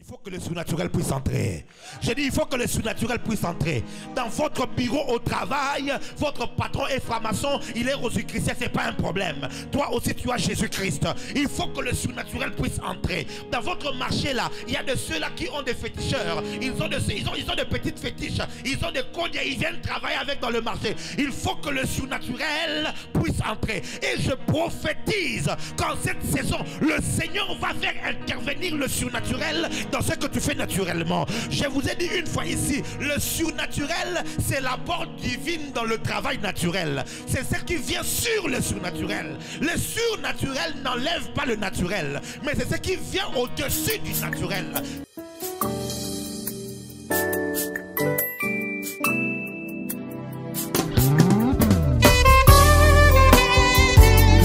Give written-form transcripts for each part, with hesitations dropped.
Il faut que le surnaturel puisse entrer. J'ai dit, il faut que le surnaturel puisse entrer. Dans votre bureau au travail, votre patron est franc-maçon, il est rosichristien, ce n'est pas un problème. Toi aussi, tu as Jésus-Christ. Il faut que le surnaturel puisse entrer. Dans votre marché là, il y a de ceux-là qui ont des féticheurs. Ils ont des petites fétiches. Ils ont des codes, ils viennent travailler avec dans le marché. Il faut que le surnaturel puisse entrer. Et je prophétise qu'en cette saison, le Seigneur va faire intervenir le surnaturel dans ce que tu fais naturellement. Je vous ai dit une fois ici, le surnaturel, c'est la porte divine dans le travail naturel. C'est ce qui vient sur le surnaturel. Le surnaturel n'enlève pas le naturel, mais c'est ce qui vient au-dessus du naturel.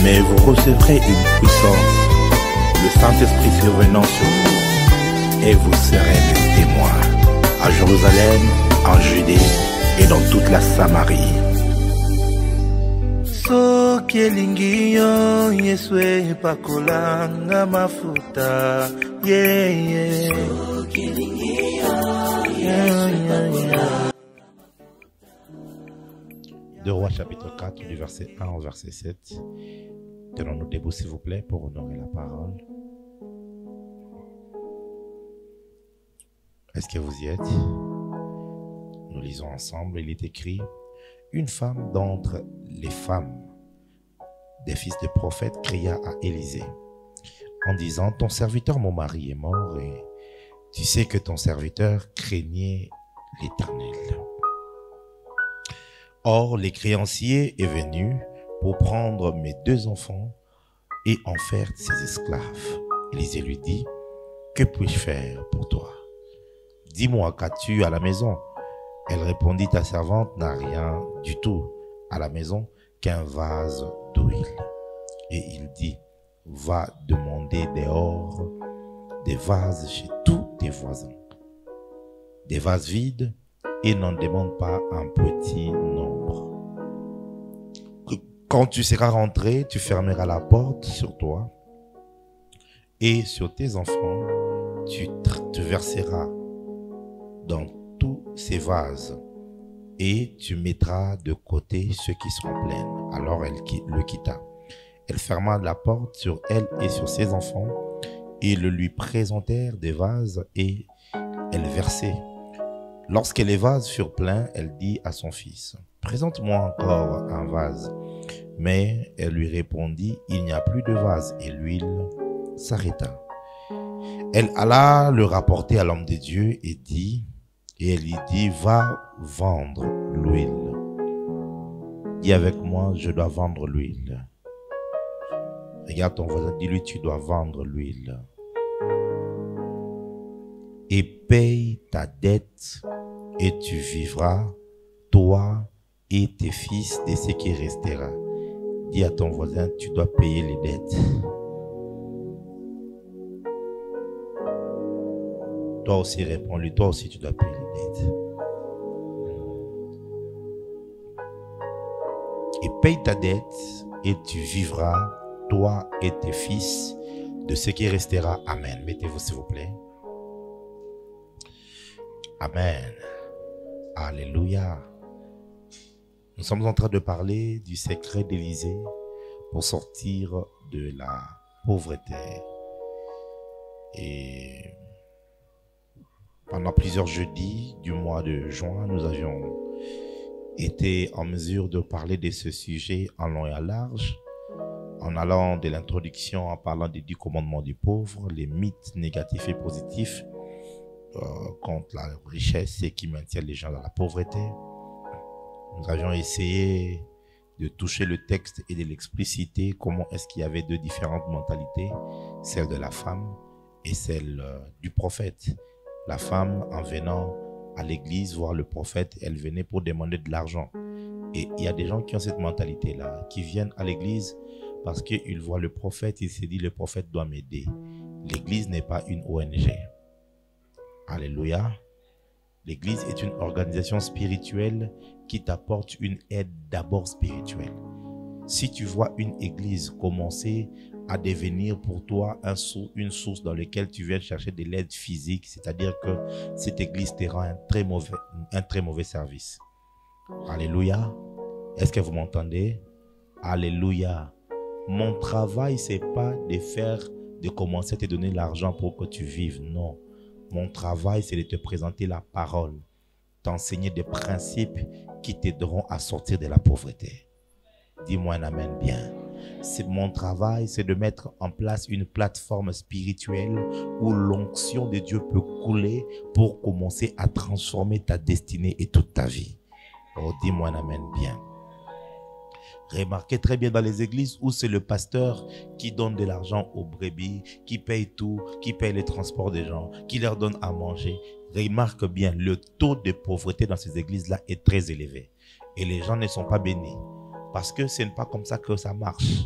Mais vous recevrez une puissance, le Saint-Esprit survenant sur vous, et vous serez mes témoins à Jérusalem, en Judée et dans toute la Samarie. Deux Rois chapitre 4 du verset 1 au verset 7. Tenons-nous debout s'il vous plaît pour honorer la parole. Est-ce que vous y êtes? Nous lisons ensemble. Il est écrit: une femme d'entre les femmes des fils de prophètes cria à Élisée en disant: ton serviteur mon mari est mort et tu sais que ton serviteur craignait l'Éternel. Or les créanciers est venu pour prendre mes deux enfants et en faire ses esclaves. Élisée lui dit: que puis-je faire pour toi? Dis-moi, qu'as-tu à la maison? Elle répondit: ta servante n'a rien du tout à la maison qu'un vase d'huile. Et il dit: va demander dehors des vases chez tous tes voisins, des vases vides, et n'en demande pas un petit nombre. Quand tu seras rentré, tu fermeras la porte sur toi et sur tes enfants, tu te verseras dans tous ces vases et tu mettras de côté ceux qui seront pleins. Alors elle le quitta. Elle ferma la porte sur elle et sur ses enfants. Ils lui présentèrent des vases et elle versait. Lorsque les vases furent pleins, elle dit à son fils: présente-moi encore un vase. Mais elle lui répondit: il n'y a plus de vase, et l'huile s'arrêta. Elle alla le rapporter à l'homme de Dieu et elle lui dit: va vendre l'huile. Dis avec moi: je dois vendre l'huile. Regarde ton voisin, dis-lui: tu dois vendre l'huile. Et paye ta dette et tu vivras, toi et tes fils, de ce qui restera. Dis à ton voisin: tu dois payer les dettes. Toi aussi, réponds-lui: toi aussi tu dois payer les dettes. Et paye ta dette et tu vivras, toi et tes fils, de ce qui restera. Amen. Mettez-vous s'il vous plaît. Amen. Alléluia. Nous sommes en train de parler du secret d'Élisée pour sortir de la pauvreté. Et pendant plusieurs jeudis du mois de juin, nous avions été en mesure de parler de ce sujet en long et en large, en allant de l'introduction en parlant des 10 commandements du pauvre, les mythes négatifs et positifs contre la richesse et qui maintient les gens dans la pauvreté. Nous avions essayé de toucher le texte et de l'expliciter, comment est-ce qu'il y avait deux différentes mentalités, celle de la femme et celle du prophète. La femme, en venant à l'église voir le prophète, elle venait pour demander de l'argent. Et il y a des gens qui ont cette mentalité-là, qui viennent à l'église parce qu'ils voient le prophète, ils se disent: le prophète doit m'aider. L'église n'est pas une ONG. Alléluia. L'église est une organisation spirituelle qui t'apporte une aide d'abord spirituelle. Si tu vois une église commencer à devenir pour toi une source dans laquelle tu viens chercher de l'aide physique, c'est-à-dire que cette église te rend un très mauvais service. Alléluia. Est-ce que vous m'entendez? Alléluia. Mon travail, c'est pas de commencer à te donner l'argent pour que tu vives. Non. Mon travail, c'est de te présenter la parole, t'enseigner des principes qui t'aideront à sortir de la pauvreté. Dis-moi un amen bien. Mon travail, c'est de mettre en place une plateforme spirituelle où l'onction de Dieu peut couler pour commencer à transformer ta destinée et toute ta vie. Oh, dis-moi un amen bien. Remarquez très bien dans les églises où c'est le pasteur qui donne de l'argent aux brebis, qui paye tout, qui paye les transports des gens, qui leur donne à manger. Remarque bien, le taux de pauvreté dans ces églises-là est très élevé. Et les gens ne sont pas bénis. Parce que ce n'est pas comme ça que ça marche.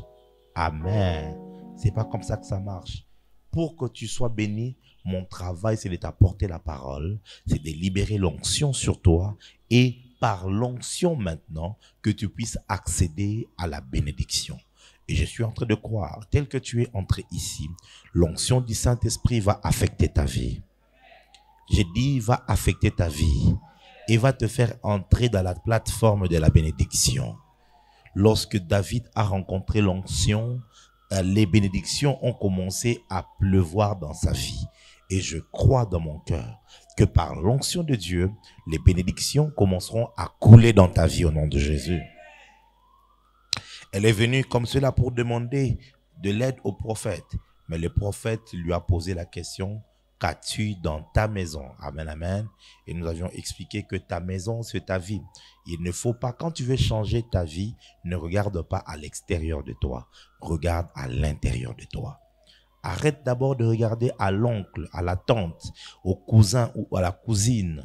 Amen. Ce n'est pas comme ça que ça marche. Pour que tu sois béni, mon travail, c'est de t'apporter la parole, c'est de libérer l'onction sur toi et par l'onction maintenant que tu puisses accéder à la bénédiction. Et je suis en train de croire, tel que tu es entré ici, l'onction du Saint-Esprit va affecter ta vie. J'ai dit, va affecter ta vie et va te faire entrer dans la plateforme de la bénédiction. Lorsque David a rencontré l'onction, les bénédictions ont commencé à pleuvoir dans sa vie. Et je crois dans mon cœur que par l'onction de Dieu, les bénédictions commenceront à couler dans ta vie au nom de Jésus. Elle est venue comme cela pour demander de l'aide au prophète. Mais le prophète lui a posé la question, qu'as-tu dans ta maison? Amen, amen. Et nous avions expliqué que ta maison, c'est ta vie. Il ne faut pas, quand tu veux changer ta vie, ne regarde pas à l'extérieur de toi. Regarde à l'intérieur de toi. Arrête d'abord de regarder à l'oncle, à la tante, au cousin ou à la cousine.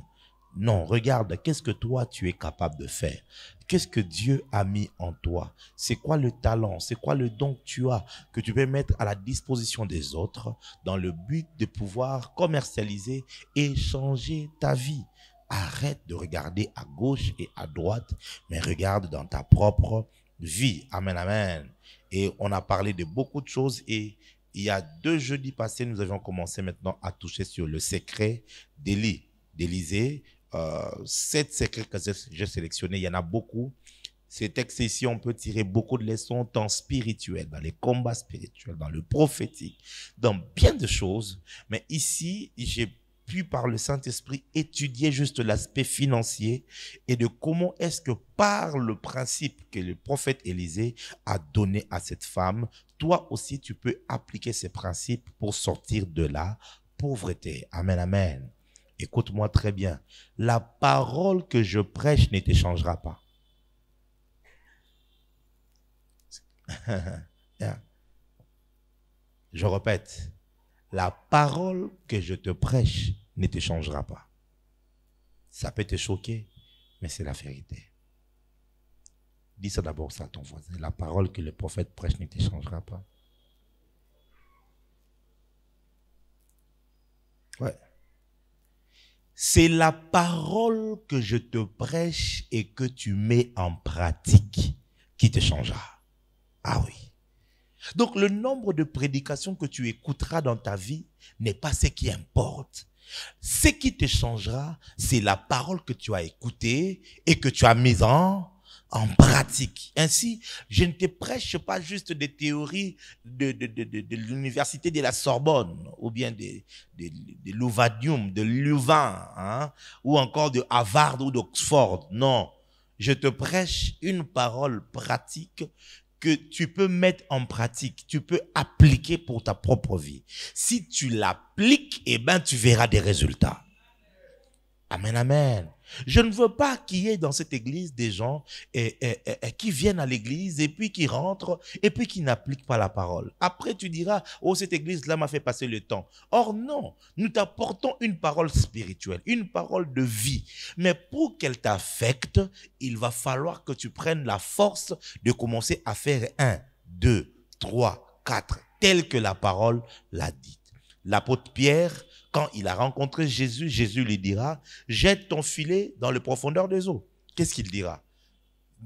Non, regarde, qu'est-ce que toi tu es capable de faire? Qu'est-ce que Dieu a mis en toi? C'est quoi le talent? C'est quoi le don que tu as que tu peux mettre à la disposition des autres dans le but de pouvoir commercialiser et changer ta vie? Arrête de regarder à gauche et à droite, mais regarde dans ta propre vie. Amen, amen. Et on a parlé de beaucoup de choses et il y a 2 jeudis passés, nous avions commencé maintenant à toucher sur le secret d'Élysée. 7 secrets que j'ai sélectionnés, il y en a beaucoup. Ces textes ici, on peut tirer beaucoup de leçons, tant spirituelles, dans les combats spirituels, dans le prophétique, dans bien de choses. Mais ici, j'ai pu par le Saint-Esprit étudier juste l'aspect financier et de comment est-ce que par le principe que le prophète Élisée a donné à cette femme, toi aussi tu peux appliquer ces principes pour sortir de la pauvreté. Amen, amen. Écoute-moi très bien. La parole que je prêche ne te changera pas. Je répète. La parole que je te prêche ne te changera pas. Ça peut te choquer, mais c'est la vérité. Dis ça d'abord ça à ton voisin. La parole que le prophète prêche ne te changera pas. Ouais. C'est la parole que je te prêche et que tu mets en pratique qui te changera. Ah oui. Donc le nombre de prédications que tu écouteras dans ta vie n'est pas ce qui importe. Ce qui te changera, c'est la parole que tu as écoutée et que tu as mise en pratique. Ainsi, je ne te prêche pas juste des théories de l'université de la Sorbonne ou bien de l'Ouvadium, de Louvain, hein, ou encore de Harvard ou d'Oxford. Non, je te prêche une parole pratique que tu peux mettre en pratique, tu peux appliquer pour ta propre vie. Si tu l'appliques, eh ben, tu verras des résultats. Amen, amen. Je ne veux pas qu'il y ait dans cette église des gens qui viennent à l'église et puis qui rentrent et puis qui n'appliquent pas la parole. Après, tu diras, oh, cette église-là m'a fait passer le temps. Or, non, nous t'apportons une parole spirituelle, une parole de vie. Mais pour qu'elle t'affecte, il va falloir que tu prennes la force de commencer à faire 1, 2, 3, 4, tel que la parole l'a dit. L'apôtre Pierre, quand il a rencontré Jésus, Jésus lui dira, jette ton filet dans les profondeurs des eaux. Qu'est-ce qu'il dira?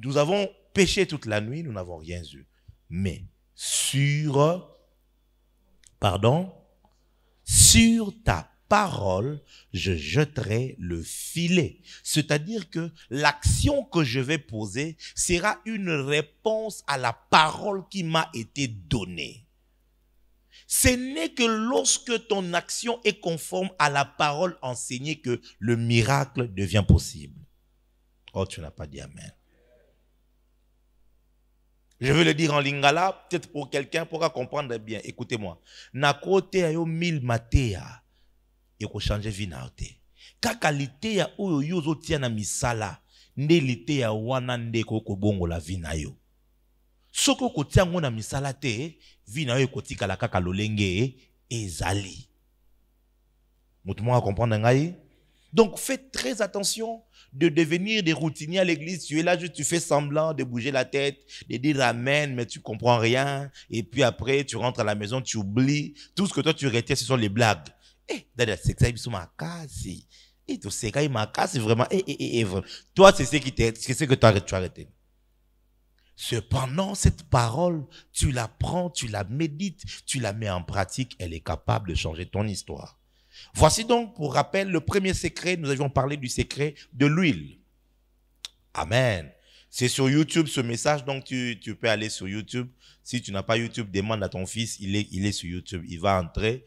Nous avons péché toute la nuit, nous n'avons rien eu. Mais sur ta parole, je jeterai le filet. C'est-à-dire que l'action que je vais poser sera une réponse à la parole qui m'a été donnée. Ce n'est que lorsque ton action est conforme à la parole enseignée que le miracle devient possible. Oh, tu n'as pas dit amen. Je vais le dire en lingala, peut-être pour quelqu'un pourra comprendre bien. Écoutez-moi. Na kote ayo 1000 matea, yoko changer vie na ote. Kaka lite ya oyo yozo tia na misala, nde lite ya wana nde koko bongo la vie na yo. Soko ko tia ngo na misala te, vie na yo kotika la kaka lolenge ezali. Mutu mo comprendre ngai? Donc faites très attention de devenir des routiniers à l'église. Tu es là, juste tu fais semblant de bouger la tête, de dire amen, mais tu comprends rien. Et puis après, tu rentres à la maison, tu oublies. Tout ce que toi tu retiens, ce sont les blagues. C'est ça, ils sont ma casse. Et tout c'est quand ma casse, vraiment. Toi, c'est ce que tu as arrêté. Cependant, cette parole, tu la prends, tu la médites, tu la mets en pratique, elle est capable de changer ton histoire. Voici donc, pour rappel, le premier secret. Nous avions parlé du secret de l'huile. Amen. C'est sur YouTube ce message, donc tu peux aller sur YouTube. Si tu n'as pas YouTube, demande à ton fils, il est sur YouTube. Il va entrer,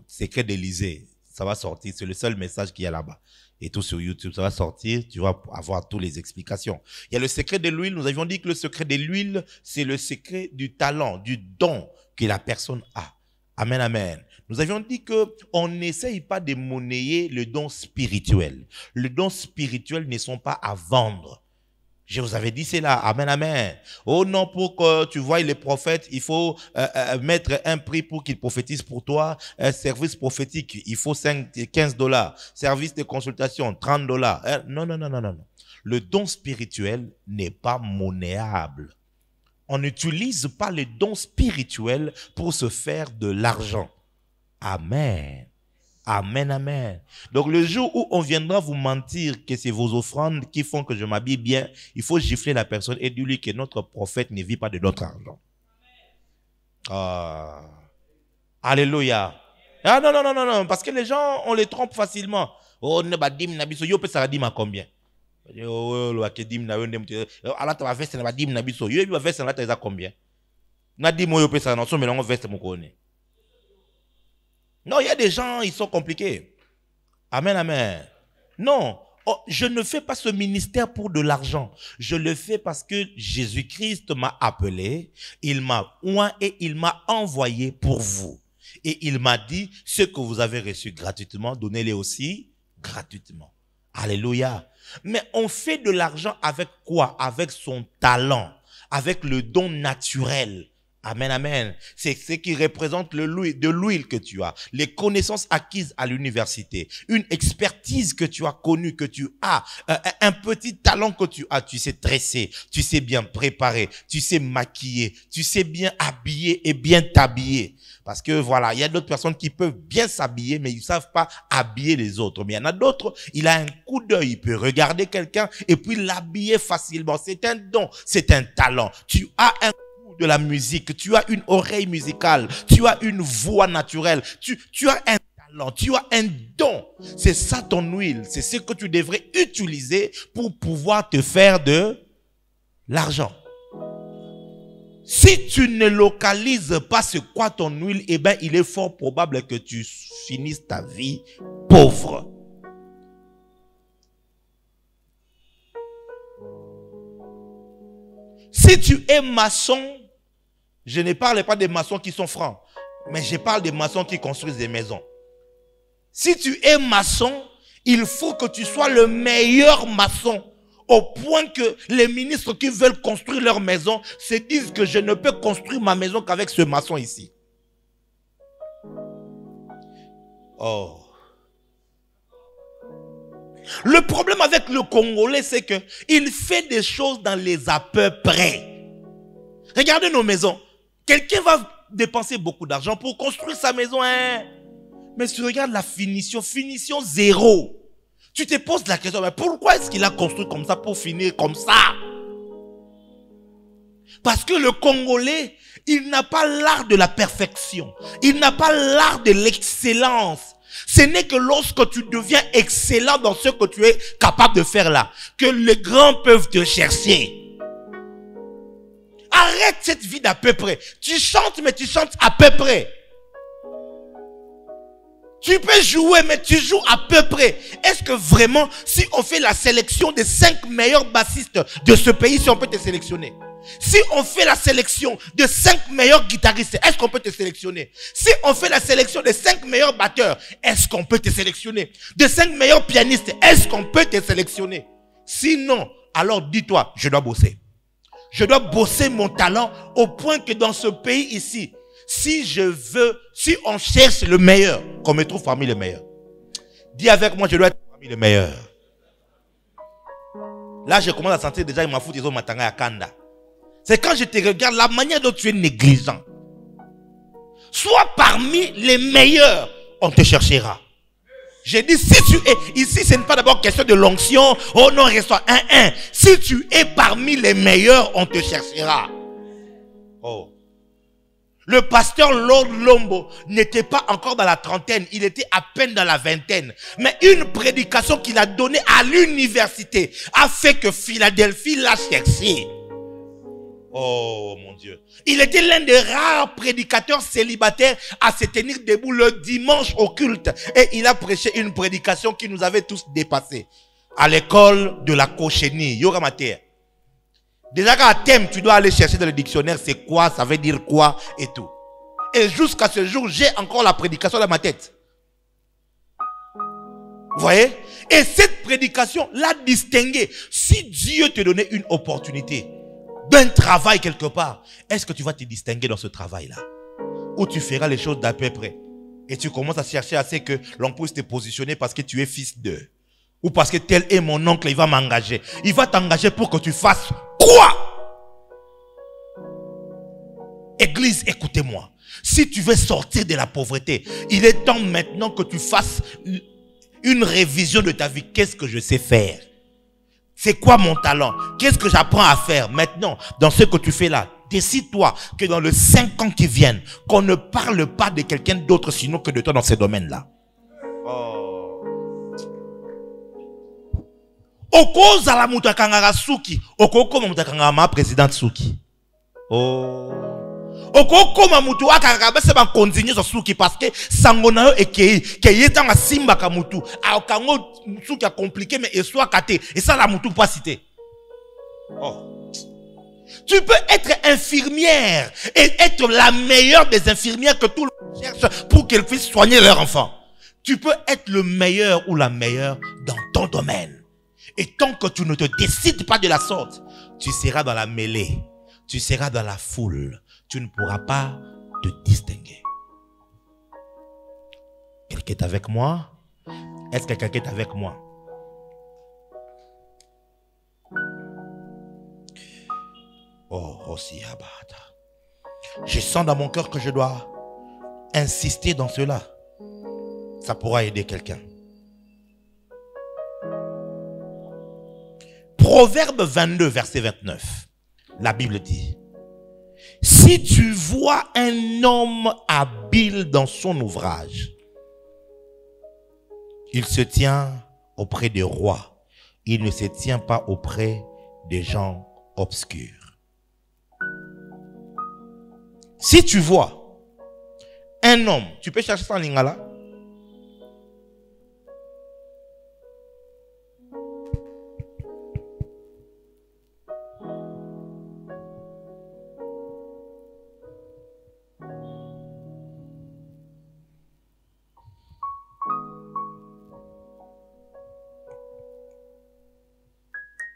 secret d'Élysée. Ça va sortir, c'est le seul message qu'il y a là-bas. Et tout sur YouTube, ça va sortir, tu vas avoir toutes les explications. Il y a le secret de l'huile. Nous avions dit que le secret de l'huile, c'est le secret du talent, du don que la personne a. Amen, amen. Nous avions dit qu'on n'essaye pas de monnayer le don spirituel. Le don spirituel ne sont pas à vendre. Je vous avais dit c'est là. Amen, amen. Oh non, pour que tu voies les prophètes, il faut mettre un prix pour qu'ils prophétisent pour toi. Un service prophétique, il faut 15 $. Service de consultation, 30 $. Non, non, non, non, non. Le don spirituel n'est pas monnayable. On n'utilise pas les dons spirituels pour se faire de l'argent. Amen. Amen, amen. Donc le jour où on viendra vous mentir que c'est vos offrandes qui font que je m'habille bien, il faut gifler la personne et dire-lui que notre prophète ne vit pas de notre argent. Alléluia. Ah non, non, non, non, non, parce que les gens, on les trompe facilement. Oh, ne ba dim na biso, yo pe ça dim à combien? Oh, lo akedim na wendem te. Ala ta veste na ba dim na biso, yo bi veste na ta za combien? Na dim yo pe ça na so melongo veste mo ko ne. Non, il y a des gens, ils sont compliqués. Amen, amen. Non, je ne fais pas ce ministère pour de l'argent. Je le fais parce que Jésus-Christ m'a appelé, il m'a oint et il m'a envoyé pour vous. Et il m'a dit, ce que vous avez reçu gratuitement, donnez-les aussi gratuitement. Alléluia. Mais on fait de l'argent avec quoi? Avec son talent, avec le don naturel. Amen, amen. C'est ce qui représente de l'huile que tu as, les connaissances acquises à l'université, une expertise que tu as connue, que tu as, un petit talent que tu as. Tu sais dresser, tu sais bien préparer, tu sais maquiller, tu sais bien habiller et bien t'habiller. Parce que voilà, il y a d'autres personnes qui peuvent bien s'habiller, mais ils ne savent pas habiller les autres. Mais il y en a d'autres, il a un coup d'œil, il peut regarder quelqu'un et puis l'habiller facilement. C'est un don, c'est un talent. Tu as un de la musique, tu as une oreille musicale, tu as une voix naturelle, tu as un talent, tu as un don. C'est ça ton huile, c'est ce que tu devrais utiliser pour pouvoir te faire de l'argent. Si tu ne localises pas ce quoi ton huile, eh ben il est fort probable que tu finisses ta vie pauvre. Si tu es maçon, je ne parle pas des maçons qui sont francs, mais je parle des maçons qui construisent des maisons. Si tu es maçon, il faut que tu sois le meilleur maçon, au point que les ministres qui veulent construire leur maison se disent que je ne peux construire ma maison qu'avec ce maçon ici. Oh. Le problème avec le Congolais, c'est que il fait des choses dans les à peu près. Regardez nos maisons. Quelqu'un va dépenser beaucoup d'argent pour construire sa maison, hein? Mais si tu regardes la finition zéro. Tu te poses la question, mais pourquoi est-ce qu'il a construit comme ça pour finir comme ça? Parce que le Congolais, il n'a pas l'art de la perfection. Il n'a pas l'art de l'excellence. Ce n'est que lorsque tu deviens excellent dans ce que tu es capable de faire là, que les grands peuvent te chercher. Arrête cette vie d'à peu près. Tu chantes, mais tu chantes à peu près. Tu peux jouer, mais tu joues à peu près. Est-ce que vraiment, si on fait la sélection des 5 meilleurs bassistes de ce pays, si on peut te sélectionner? Si on fait la sélection de 5 meilleurs guitaristes, est-ce qu'on peut te sélectionner? Si on fait la sélection des 5 meilleurs batteurs, est-ce qu'on peut te sélectionner? De 5 meilleurs pianistes, est-ce qu'on peut te sélectionner? Sinon, alors dis-toi, je dois bosser. Je dois bosser mon talent au point que dans ce pays ici, si on cherche le meilleur, qu'on me trouve parmi les meilleurs. Dis avec moi, je dois être parmi les meilleurs. Là, je commence à sentir déjà, il m'a foutu, ils ont matanga à Kanda. C'est quand je te regarde, la manière dont tu es négligent. Sois parmi les meilleurs, on te cherchera. J'ai dit, si tu es, ici ce n'est pas d'abord question de l'onction, oh non, reste-toi, si tu es parmi les meilleurs, on te cherchera. Oh. Le pasteur Lord Lombo n'était pas encore dans la trentaine, il était à peine dans la vingtaine. Mais une prédication qu'il a donnée à l'université a fait que Philadelphie l'a cherché. Oh mon Dieu. Il était l'un des rares prédicateurs célibataires à se tenir debout le dimanche au culte. Et il a prêché une prédication qui nous avait tous dépassés. À l'école de la cochenille. Yoga Mater. Déjà qu'à thème, tu dois aller chercher dans le dictionnaire c'est quoi, ça veut dire quoi et tout. Et jusqu'à ce jour, j'ai encore la prédication dans ma tête. Vous voyez? Et cette prédication l'a distingué. Si Dieu te donnait une opportunité d'un travail quelque part, est-ce que tu vas te distinguer dans ce travail-là? Ou tu feras les choses d'à peu près? Et tu commences à chercher à ce que l'on puisse te positionner parce que tu es fils d'eux. Ou parce que tel est mon oncle, il va m'engager. Il va t'engager pour que tu fasses quoi? Église, écoutez-moi. Si tu veux sortir de la pauvreté, il est temps maintenant que tu fasses une révision de ta vie. Qu'est-ce que je sais faire? C'est quoi mon talent? Qu'est-ce que j'apprends à faire maintenant dans ce que tu fais là? Décide-toi que dans les 5 ans qui viennent, qu'on ne parle pas de quelqu'un d'autre sinon que de toi dans ces domaines-là. Oh. Oko zala mutakangara suki, oko koma mutakangara ma présidente suki. Oh. Oko koma mutu akanga se ba continue sur suki parce que sangonayo ekei ke yetanga simba ka mutu a kango suki a compliqué mais et soit katé et ça la mutu pas cité. Oh. Tu peux être infirmière et être la meilleure des infirmières que tout le monde cherche pour qu'elles puissent soigner leurs enfants. Tu peux être le meilleur ou la meilleure dans ton domaine. Et tant que tu ne te décides pas de la sorte, tu seras dans la mêlée, tu seras dans la foule. Tu ne pourras pas te distinguer. Quelqu'un est avec moi? Est-ce que quelqu'un est avec moi? Oh, aussi abata. Je sens dans mon cœur que je dois insister dans cela. Ça pourra aider quelqu'un. Proverbe 22, verset 29. La Bible dit: si tu vois un homme habile dans son ouvrage, il se tient auprès des rois. Il ne se tient pas auprès des gens obscurs. Si tu vois un homme, tu peux chercher ça en lingala.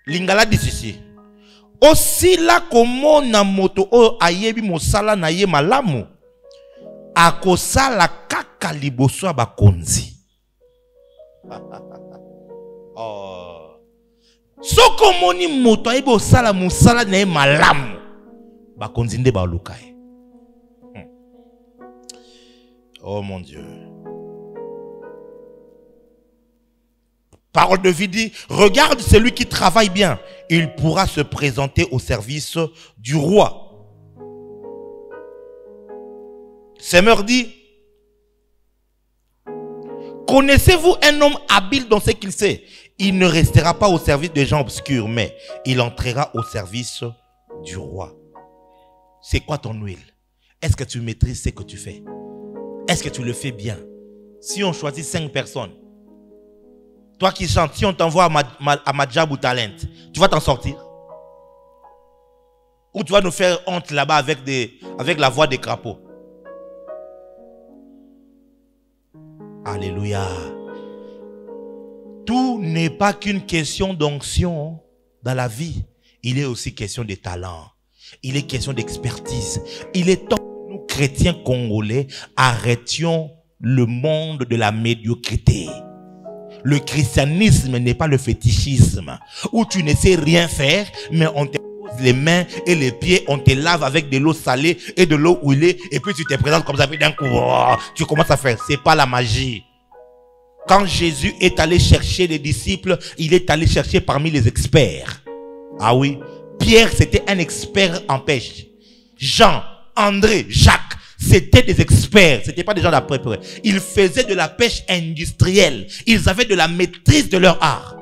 Lingala dit ceci. Aussi la komo na moto o ayebi mosala na ye malamu akosala kaka liboso ba konzi. Oh. Soko moni moto ayebi osala mosala na ye malamu ba konzi nde ba lukai. Oh mon Dieu. Parole de vie dit, regarde celui qui travaille bien, il pourra se présenter au service du roi. Seigneur dit, connaissez-vous un homme habile dans ce qu'il sait? Il ne restera pas au service des gens obscurs, mais il entrera au service du roi. C'est quoi ton huile? Est-ce que tu maîtrises ce que tu fais? Est-ce que tu le fais bien? Si on choisit 5 personnes, toi qui chantes, si on t'envoie à Madjab ou Talent, tu vas t'en sortir? Ou tu vas nous faire honte là-bas avec la voix des crapauds? Alléluia. Tout n'est pas qu'une question d'onction dans la vie. Il est aussi question de talent. Il est question d'expertise. Il est temps que nous, chrétiens congolais, arrêtions le monde de la médiocrité. Le christianisme n'est pas le fétichisme où tu ne sais rien faire, mais on te pose les mains et les pieds, on te lave avec de l'eau salée et de l'eau huilée, et puis tu te présentes comme ça, puis d'un coup, oh, tu commences à faire. C'est pas la magie. Quand Jésus est allé chercher les disciples, il est allé chercher parmi les experts. Ah oui, Pierre, c'était un expert en pêche. Jean, André, Jacques, c'était des experts. C'était pas des gens d'après. Ils faisaient de la pêche industrielle. Ils avaient de la maîtrise de leur art.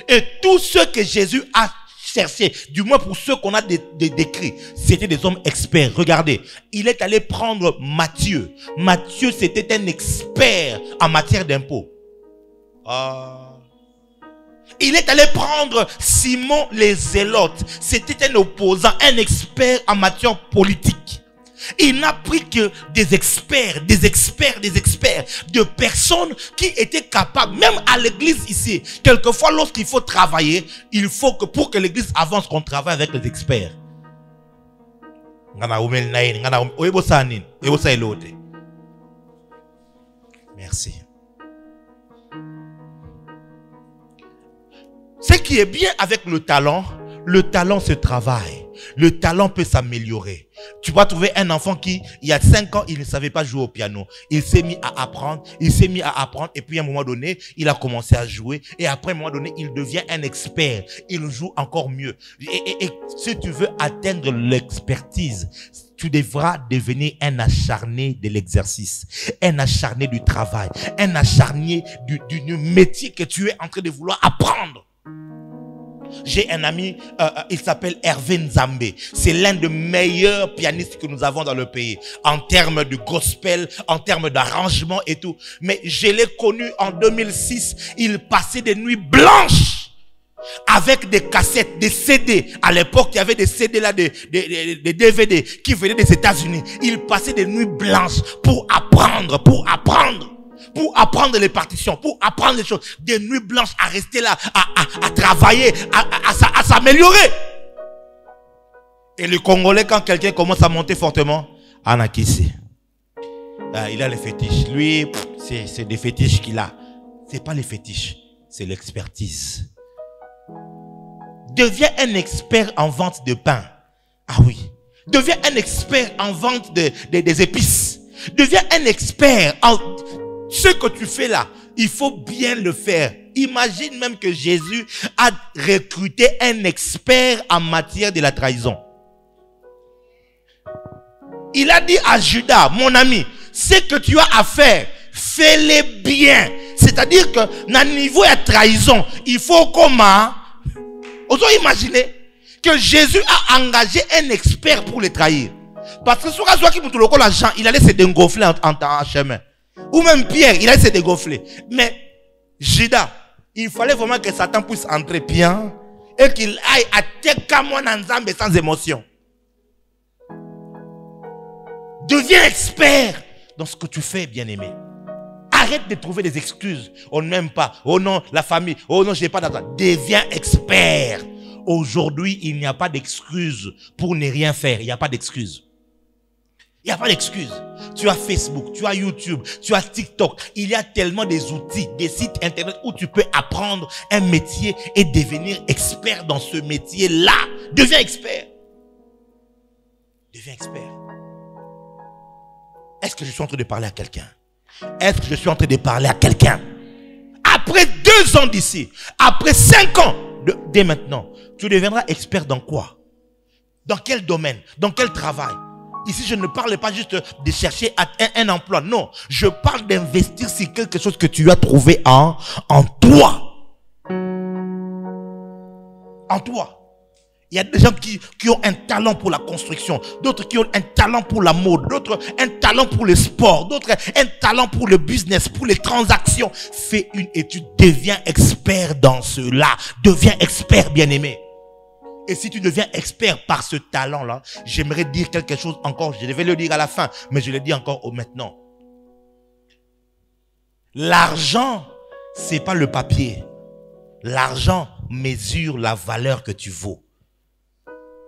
Et tous ceux que Jésus a cherchés, du moins pour ceux qu'on a décrits, c'était des hommes experts. Regardez, il est allé prendre Matthieu. Matthieu, c'était un expert en matière d'impôts. Il est allé prendre Simon les Zélotes. C'était un opposant, un expert en matière politique. Il n'a pris que des experts, de personnes qui étaient capables, même à l'église ici, quelquefois lorsqu'il faut travailler, il faut que pour que l'église avance, qu'on travaille avec les experts. Merci. Ce qui est bien avec le talent se travaille. Le talent peut s'améliorer. Tu vas trouver un enfant qui, il y a 5 ans, il ne savait pas jouer au piano. Il s'est mis à apprendre, et puis à un moment donné, il a commencé à jouer, et après à un moment donné, il devient un expert. Il joue encore mieux. Et si tu veux atteindre l'expertise, tu devras devenir un acharné de l'exercice, un acharné du travail, un acharné du métier que tu es en train de vouloir apprendre. J'ai un ami, il s'appelle Hervé Nzambé. C'est l'un des meilleurs pianistes que nous avons dans le pays. En termes de gospel, en termes d'arrangement et tout. Mais je l'ai connu en 2006. Il passait des nuits blanches avec des cassettes, des CD. À l'époque, il y avait des CD là, des DVD qui venaient des États-Unis. Il passait des nuits blanches pour apprendre les partitions, pour apprendre les choses. Des nuits blanches à rester là, à travailler, à s'améliorer. Et le Congolais, quand quelqu'un commence à monter fortement, Anakisi, il a les fétiches. Lui, c'est des fétiches qu'il a. C'est pas les fétiches, c'est l'expertise. Deviens un expert en vente de pain. Ah oui. Deviens un expert en vente des épices. Deviens un expert en... Ce que tu fais là, il faut bien le faire. Imagine même que Jésus a recruté un expert en matière de la trahison. Il a dit à Judas, mon ami, ce que tu as à faire, fais-le bien. C'est-à-dire que dans le niveau de trahison, il faut comment... Osons imaginer que Jésus a engagé un expert pour les trahir. Parce que Jean, il allait se dégonfler en chemin. Ou même Pierre, il allait se dégonfler. Mais Judas, il fallait vraiment que Satan puisse entrer bien et qu'il aille à Tekamon Nzambe sans émotion. Deviens expert dans ce que tu fais, bien-aimé. Arrête de trouver des excuses. On n'aime pas. Oh non, la famille. Oh non, je n'ai pas d'argent. Deviens expert. Aujourd'hui, il n'y a pas d'excuses pour ne rien faire. Il n'y a pas d'excuses. Il n'y a pas d'excuses. Tu as Facebook, tu as YouTube, tu as TikTok. Il y a tellement des outils, des sites internet où tu peux apprendre un métier et devenir expert dans ce métier-là. Deviens expert. Deviens expert. Est-ce que je suis en train de parler à quelqu'un? Est-ce que je suis en train de parler à quelqu'un? Après 2 ans d'ici, après 5 ans, dès maintenant, tu deviendras expert dans quoi? Dans quel domaine? Dans quel travail? Ici, je ne parle pas juste de chercher un emploi. Non, je parle d'investir sur quelque chose que tu as trouvé en toi. En toi. Il y a des gens qui ont un talent pour la construction, d'autres qui ont un talent pour la mode, d'autres un talent pour le sport, d'autres un talent pour le business, pour les transactions. Fais une étude, deviens expert dans cela. Deviens expert, bien-aimé. Et si tu deviens expert par ce talent-là, j'aimerais dire quelque chose encore. Je devais le dire à la fin, mais je le dis encore maintenant. L'argent, c'est pas le papier. L'argent mesure la valeur que tu vaux.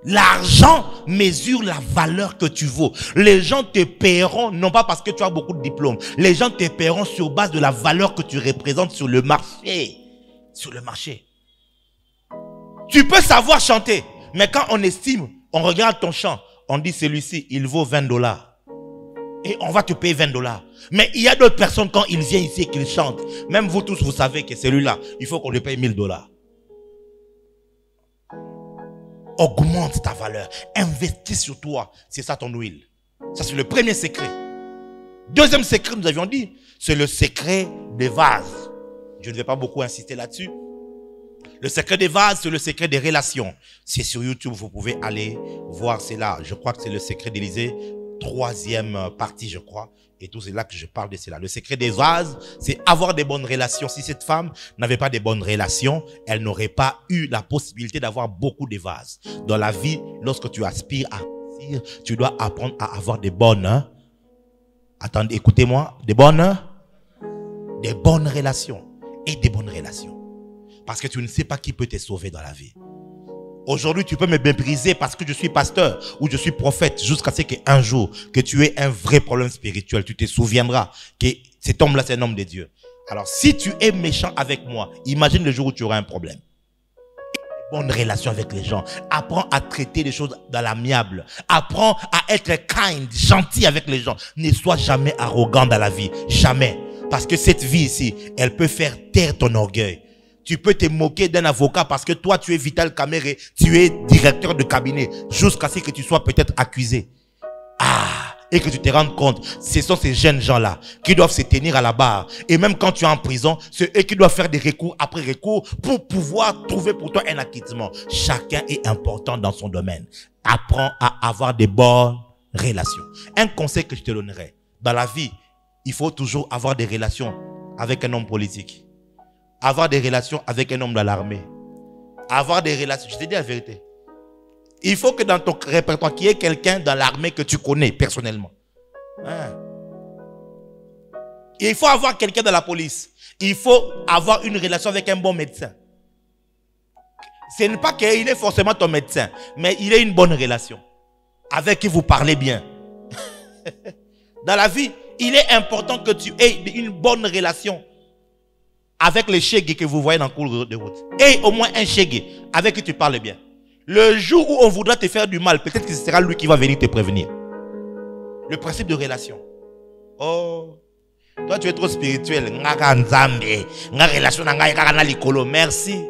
L'argent mesure la valeur que tu vaux. Les gens te paieront, non pas parce que tu as beaucoup de diplômes. Les gens te paieront sur base de la valeur que tu représentes sur le marché. Sur le marché. Tu peux savoir chanter, mais quand on estime, on regarde ton chant, on dit celui-ci, il vaut $20. Et on va te payer $20. Mais il y a d'autres personnes, quand ils viennent ici et qu'ils chantent, même vous tous, vous savez que celui-là, il faut qu'on lui paye $1000. Augmente ta valeur. Investis sur toi. C'est ça ton huile. Ça, c'est le premier secret. Deuxième secret, nous avions dit, c'est le secret des vases. Je ne vais pas beaucoup insister là-dessus. Le secret des vases, c'est le secret des relations. C'est sur YouTube, vous pouvez aller voir. C'est là, je crois que c'est le secret d'Élysée. 3e partie, je crois. Et tout, c'est là que je parle de cela. Le secret des vases, c'est avoir des bonnes relations. Si cette femme n'avait pas de bonnes relations, elle n'aurait pas eu la possibilité d'avoir beaucoup de vases. Dans la vie, lorsque tu aspires à réussir, tu dois apprendre à avoir des bonnes... Attendez, écoutez-moi. Des bonnes relations. Et des bonnes relations. Parce que tu ne sais pas qui peut te sauver dans la vie. Aujourd'hui, tu peux me mépriser parce que je suis pasteur ou je suis prophète jusqu'à ce qu'un jour, que tu aies un vrai problème spirituel, tu te souviendras que cet homme-là, c'est un homme de Dieu. Alors, si tu es méchant avec moi, imagine le jour où tu auras un problème. Bonne relation avec les gens. Apprends à traiter les choses dans l'amiable. Apprends à être kind, gentil avec les gens. Ne sois jamais arrogant dans la vie. Jamais. Parce que cette vie ici, elle peut faire taire ton orgueil. Tu peux te moquer d'un avocat parce que toi, tu es Vital Kamere, tu es directeur de cabinet, jusqu'à ce que tu sois peut-être accusé. Et que tu te rendes compte, ce sont ces jeunes gens-là qui doivent se tenir à la barre. Et même quand tu es en prison, c'est eux qui doivent faire des recours après recours pour pouvoir trouver pour toi un acquittement. Chacun est important dans son domaine. Apprends à avoir des bonnes relations. Un conseil que je te donnerai, dans la vie, il faut toujours avoir des relations avec un homme politique. Avoir des relations avec un homme de l'armée. Avoir des relations, je te dis la vérité. Il faut que dans ton répertoire, qu'il y ait quelqu'un dans l'armée que tu connais personnellement. Il faut avoir quelqu'un dans la police. Il faut avoir une relation avec un bon médecin. Ce n'est pas qu'il est forcément ton médecin, mais il a une bonne relation. Avec qui vous parlez bien. Dans la vie, il est important que tu aies une bonne relation avec les chégués que vous voyez dans le cours de route. Et au moins un chégué avec qui tu parles bien. Le jour où on voudra te faire du mal, peut-être que ce sera lui qui va venir te prévenir. Le principe de relation. Oh, toi tu es trop spirituel. Merci.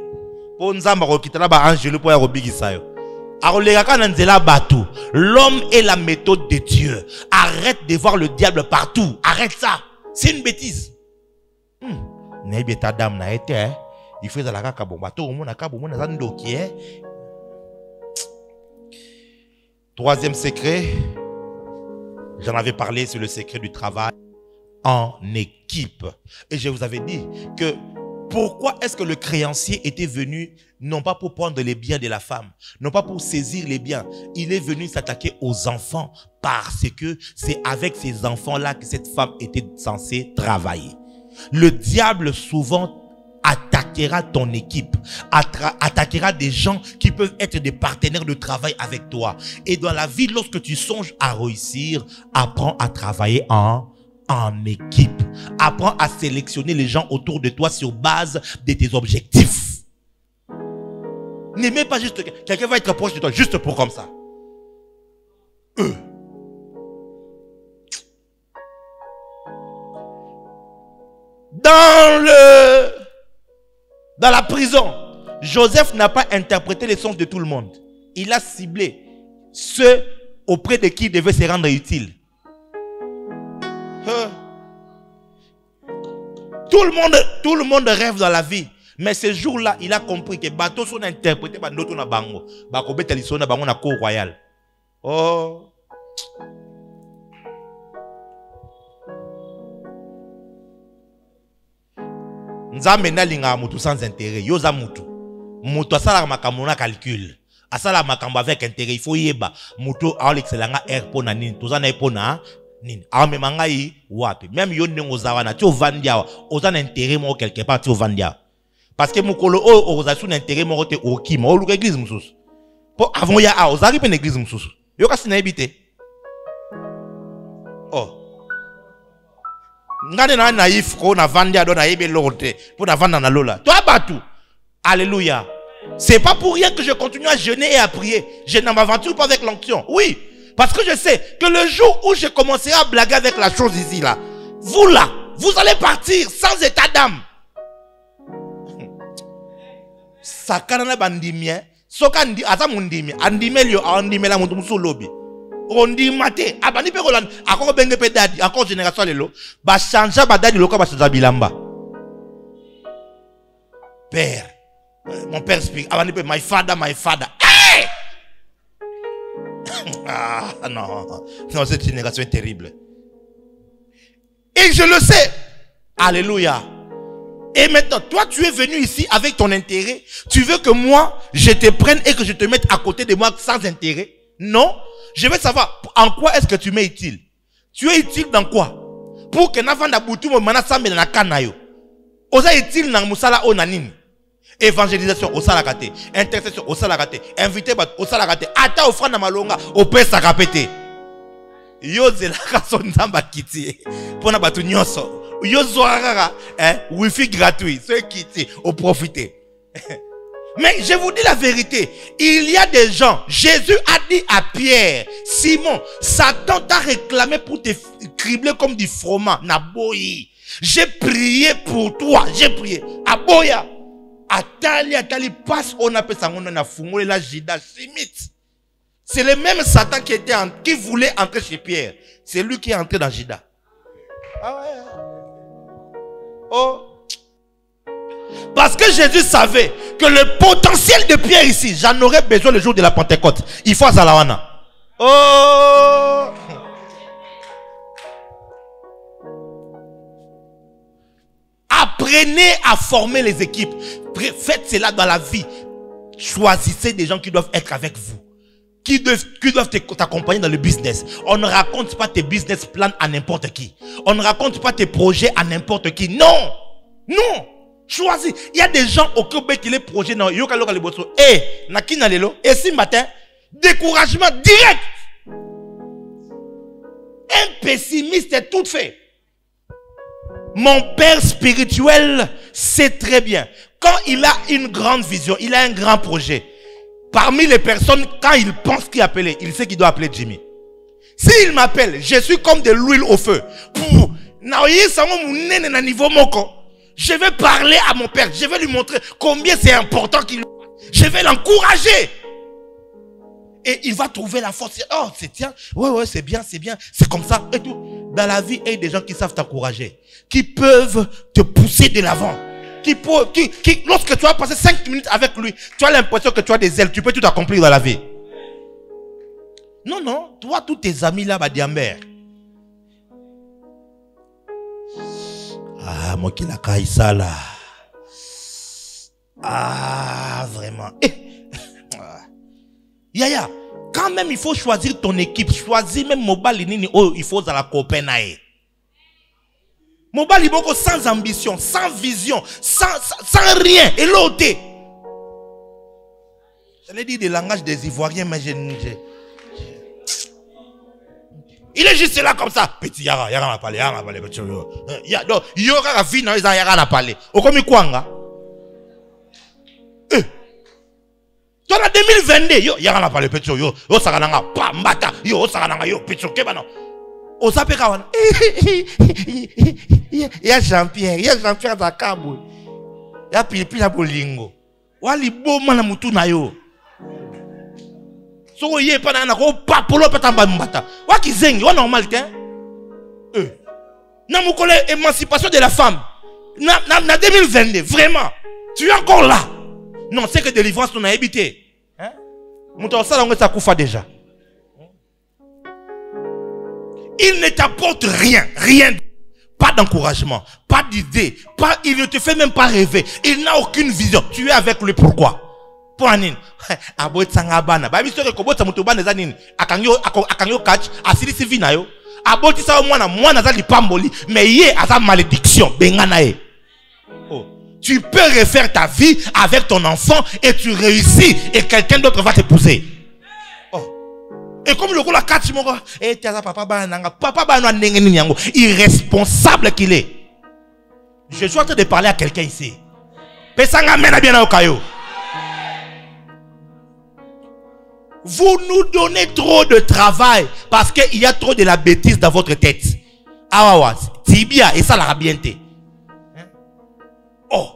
L'homme est la méthode de Dieu. Arrête de voir le diable partout. Arrête ça. C'est une bêtise. Il fait la caca bon bateau au monde à cabo mon azando qui est. Troisième secret, j'en avais parlé, c'est le secret du travail en équipe. Et je vous avais dit que pourquoi est-ce que le créancier était venu non pas pour prendre les biens de la femme, non pas pour saisir les biens, il est venu s'attaquer aux enfants parce que c'est avec ces enfants-là que cette femme était censée travailler. Le diable souvent attaquera ton équipe, attaquera des gens qui peuvent être des partenaires de travail avec toi. Et dans la vie, lorsque tu songes à réussir, apprends à travailler en équipe. Apprends à sélectionner les gens autour de toi sur base de tes objectifs. N'aimez pas juste quelqu'un va être proche de toi juste pour comme ça. Dans la prison, Joseph n'a pas interprété les sens de tout le monde. Il a ciblé ceux auprès de qui il devait se rendre utile. Tout le monde rêve dans la vie. Mais ce jour-là, il a compris que bateau sont interprétés par d'autres na bango. Bako betaliso na bango na cour royale. Oh. Nzambe na linga mutu sans intérêt. Yoza mutu. Mutu asala makambo na calcul. Asala makambo avec intérêt. Il faut yeba. Mutu a l'excellanga air pona nini. Tozana epona nini. Ame mangai wapi. Même yo nengo zawana. Tu vandia. Ozana intérêt mo quelque part. Tu vandia. Parce que mukolo o ozasuna intérêt mo te okima. O luka église mususu. Po avant ya a ozari pe église mususu. Yo kasi na ebite. Oh. Ngane na naïf ko na vandia do na yebe lote pour na vanda na lola. Toi batu. Alléluia. C'est pas pour rien que je continue à jeûner et à prier. Je ne m'aventure pas avec l'onction. Oui, parce que je sais que le jour où je commencerai à blaguer avec la chose ici là, vous là, vous allez partir sans état d'âme. Sakana bandimien, sokandi ata mundimi, andimelio andimela muntu musolobi. Ondi mate, abani pe roland, akoko benge pe dadi, encore génération lelo, ba chanja ba dadi loka ba chanja bilamba. Père, mon père explique, abani pe my father. Hey! Ah non, non, cette génération est terrible. Et je le sais. Alléluia. Et maintenant, toi, tu es venu ici avec ton intérêt. Tu veux que moi, je te prenne et que je te mette à côté de moi sans intérêt? Non. Je veux savoir en quoi est-ce que tu m'es utile. Tu es utile dans quoi? Pour que n'avanda boutu mo mana sambe na kanayo. Oza utile na musala onanini. Évangélisation au salakate, intercession au salakate, invité au salakate, ata offrande na malonga au pesa kapete. Yo zela kaso nzamba kiti. Pona batu nyonso. Yo zoarara, wifi gratuit, ceux qui au profiter. Mais je vous dis la vérité, il y a des gens, Jésus a dit à Pierre, Simon, Satan t'a réclamé pour te cribler comme du froment, Naboyi. J'ai prié pour toi, j'ai prié. Aboya, Atali, passe, on appelle ça, on a fumé la Jida, Simite. C'est le même Satan qui voulait entrer chez Pierre. C'est lui qui est entré dans Jida. Ah ouais. Oh. Parce que Jésus savait que le potentiel de Pierre ici, j'en aurais besoin le jour de la Pentecôte. Il faut à Zalawana. Oh. Apprenez à former les équipes. Faites cela dans la vie. Choisissez des gens qui doivent être avec vous. Qui doivent t'accompagner dans le business. On ne raconte pas tes business plans à n'importe qui. On ne raconte pas tes projets à n'importe qui. Non. Non. Choisis. Il y a des gens au Québec qui les projets dans Yoka Loka Leboso. Nakina Lelo. Et si matin, découragement direct. Un pessimiste est tout fait. Mon père spirituel sait très bien. Quand il a une grande vision, il a un grand projet. Parmi les personnes, quand il pense qu'il appelle, il sait qu'il doit appeler Jimmy. S'il m'appelle, je suis comme de l'huile au feu. Je vais parler à mon père. Je vais lui montrer combien c'est important qu'il... Je vais l'encourager. Et il va trouver la force. Oh, c'est tiens. Ouais, c'est bien, c'est bien. C'est comme ça. Et tout. Dans la vie, il y a des gens qui savent t'encourager. Qui peuvent te pousser de l'avant. Lorsque tu vas passer 5 minutes avec lui, tu as l'impression que tu as des ailes, tu peux tout accomplir dans la vie. Non, toi, tous tes amis là, Badiamber. Ah, moi qui la caille ça là. Ah, vraiment. Yaya, quand même il faut choisir ton équipe, choisis même Mobali Nini, oh, il faut à la Copenhague. Mobali Boko sans ambition, sans vision, sans rien, et l'autre. J'allais dire des langages des Ivoiriens, mais il est juste là comme ça. Petit Yara n'a parlé, petit Yara a vie, Yara n'a parlé. Au comme Kwanga. Toi, en 2022, Yara n'a parlé, petit yo, Sarananga, Pambata, yo, Sarananga, yo, petit Kebano. Au Sapekawan. Il y a Jean-Pierre Zakabou. Il y a Pipi Bolingo. Wali Bo Manamutu Nayo. So ye pas na ko papolo patamba mbata. Wa kizengi, wa normal te. Na mukole émancipation de la femme. Na 2022, vraiment. Tu es encore là. Non, c'est que délivrance on a habité. Hein? Mouton ça on koufa déjà. Il ne t'apporte rien, rien. Pas d'encouragement, pas d'idée, il ne te fait même pas rêver. Il n'a aucune vision. Tu es avec lui pourquoi? Pour Anine. Abot sangabana. Ba biso ke kobota mutu bana za nini? Akangyo catch, asili sivi na yo. Aboti sa mwana za lipamboli, mais yé a sa malédiction bengana e. Oh. Tu peux refaire ta vie avec ton enfant et tu réussis et quelqu'un d'autre va t'épouser. Oh. Et comme le coup la catch mon gars, eh tia papa bana nengeni yango, irresponsable qu'il est. Je suis en train de parler à quelqu'un ici. Pesanga mena bien au kayo. Vous nous donnez trop de travail parce qu'il y a trop de la bêtise dans votre tête. Ah ouais, tibia et ça la rabienté. Oh.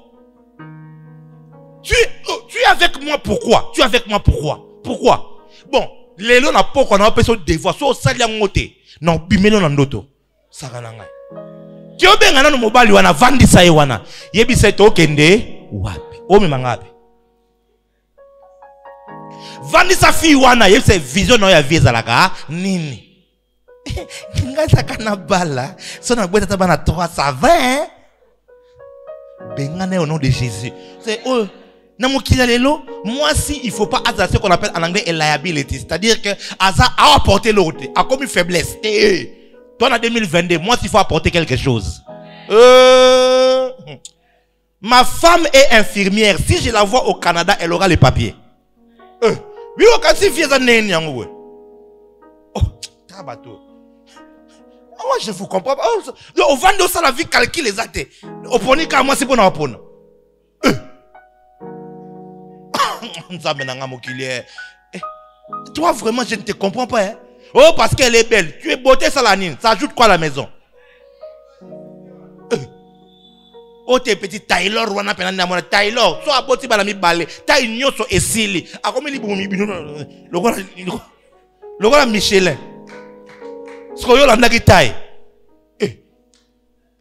Tu es avec moi pourquoi? Tu es avec moi pourquoi? Pourquoi? Bon, les lots n'a pas qu'on a besoin de devoir. Soit ça y a ngoté. Non, bimelo nandoto. Ça va nanga. Tu es bien no mobile wana vandi sa wana. Yebi sa to kende wapi? O mi mangapi? Vandi sa fi wana yebi sa vision no ya vieza laka nini? Ngasa kana bala. So na boita tabana 3 ça va hein? Bengane au nom de Jésus. C'est eux. Moi si il faut pas avoir ce qu'on appelle en anglais liability, c'est-à-dire que Asa a apporté l'autre, a comme une faiblesse. Toi en 2022, moi s'il faut apporter quelque chose. Ma femme est infirmière. Si je la vois au Canada, elle aura les papiers. Oui, au Canada, si viens à oh, tabato. Moi je vous comprends pas. Au vendre ça la vie calcule les athées. Au poni ka moi c'est bon à pona. Toi vraiment je ne te comprends pas hein? Oh parce qu'elle est belle. Tu es beauté salanine. Ça ajoute quoi à la maison? Oh t'es petit Taylor wana penana mona Taylor. So aboti bala mi balé. Ta nyoso esili. A comme li boumi bino. Logola Michelin. Skoyo la ndaki taille.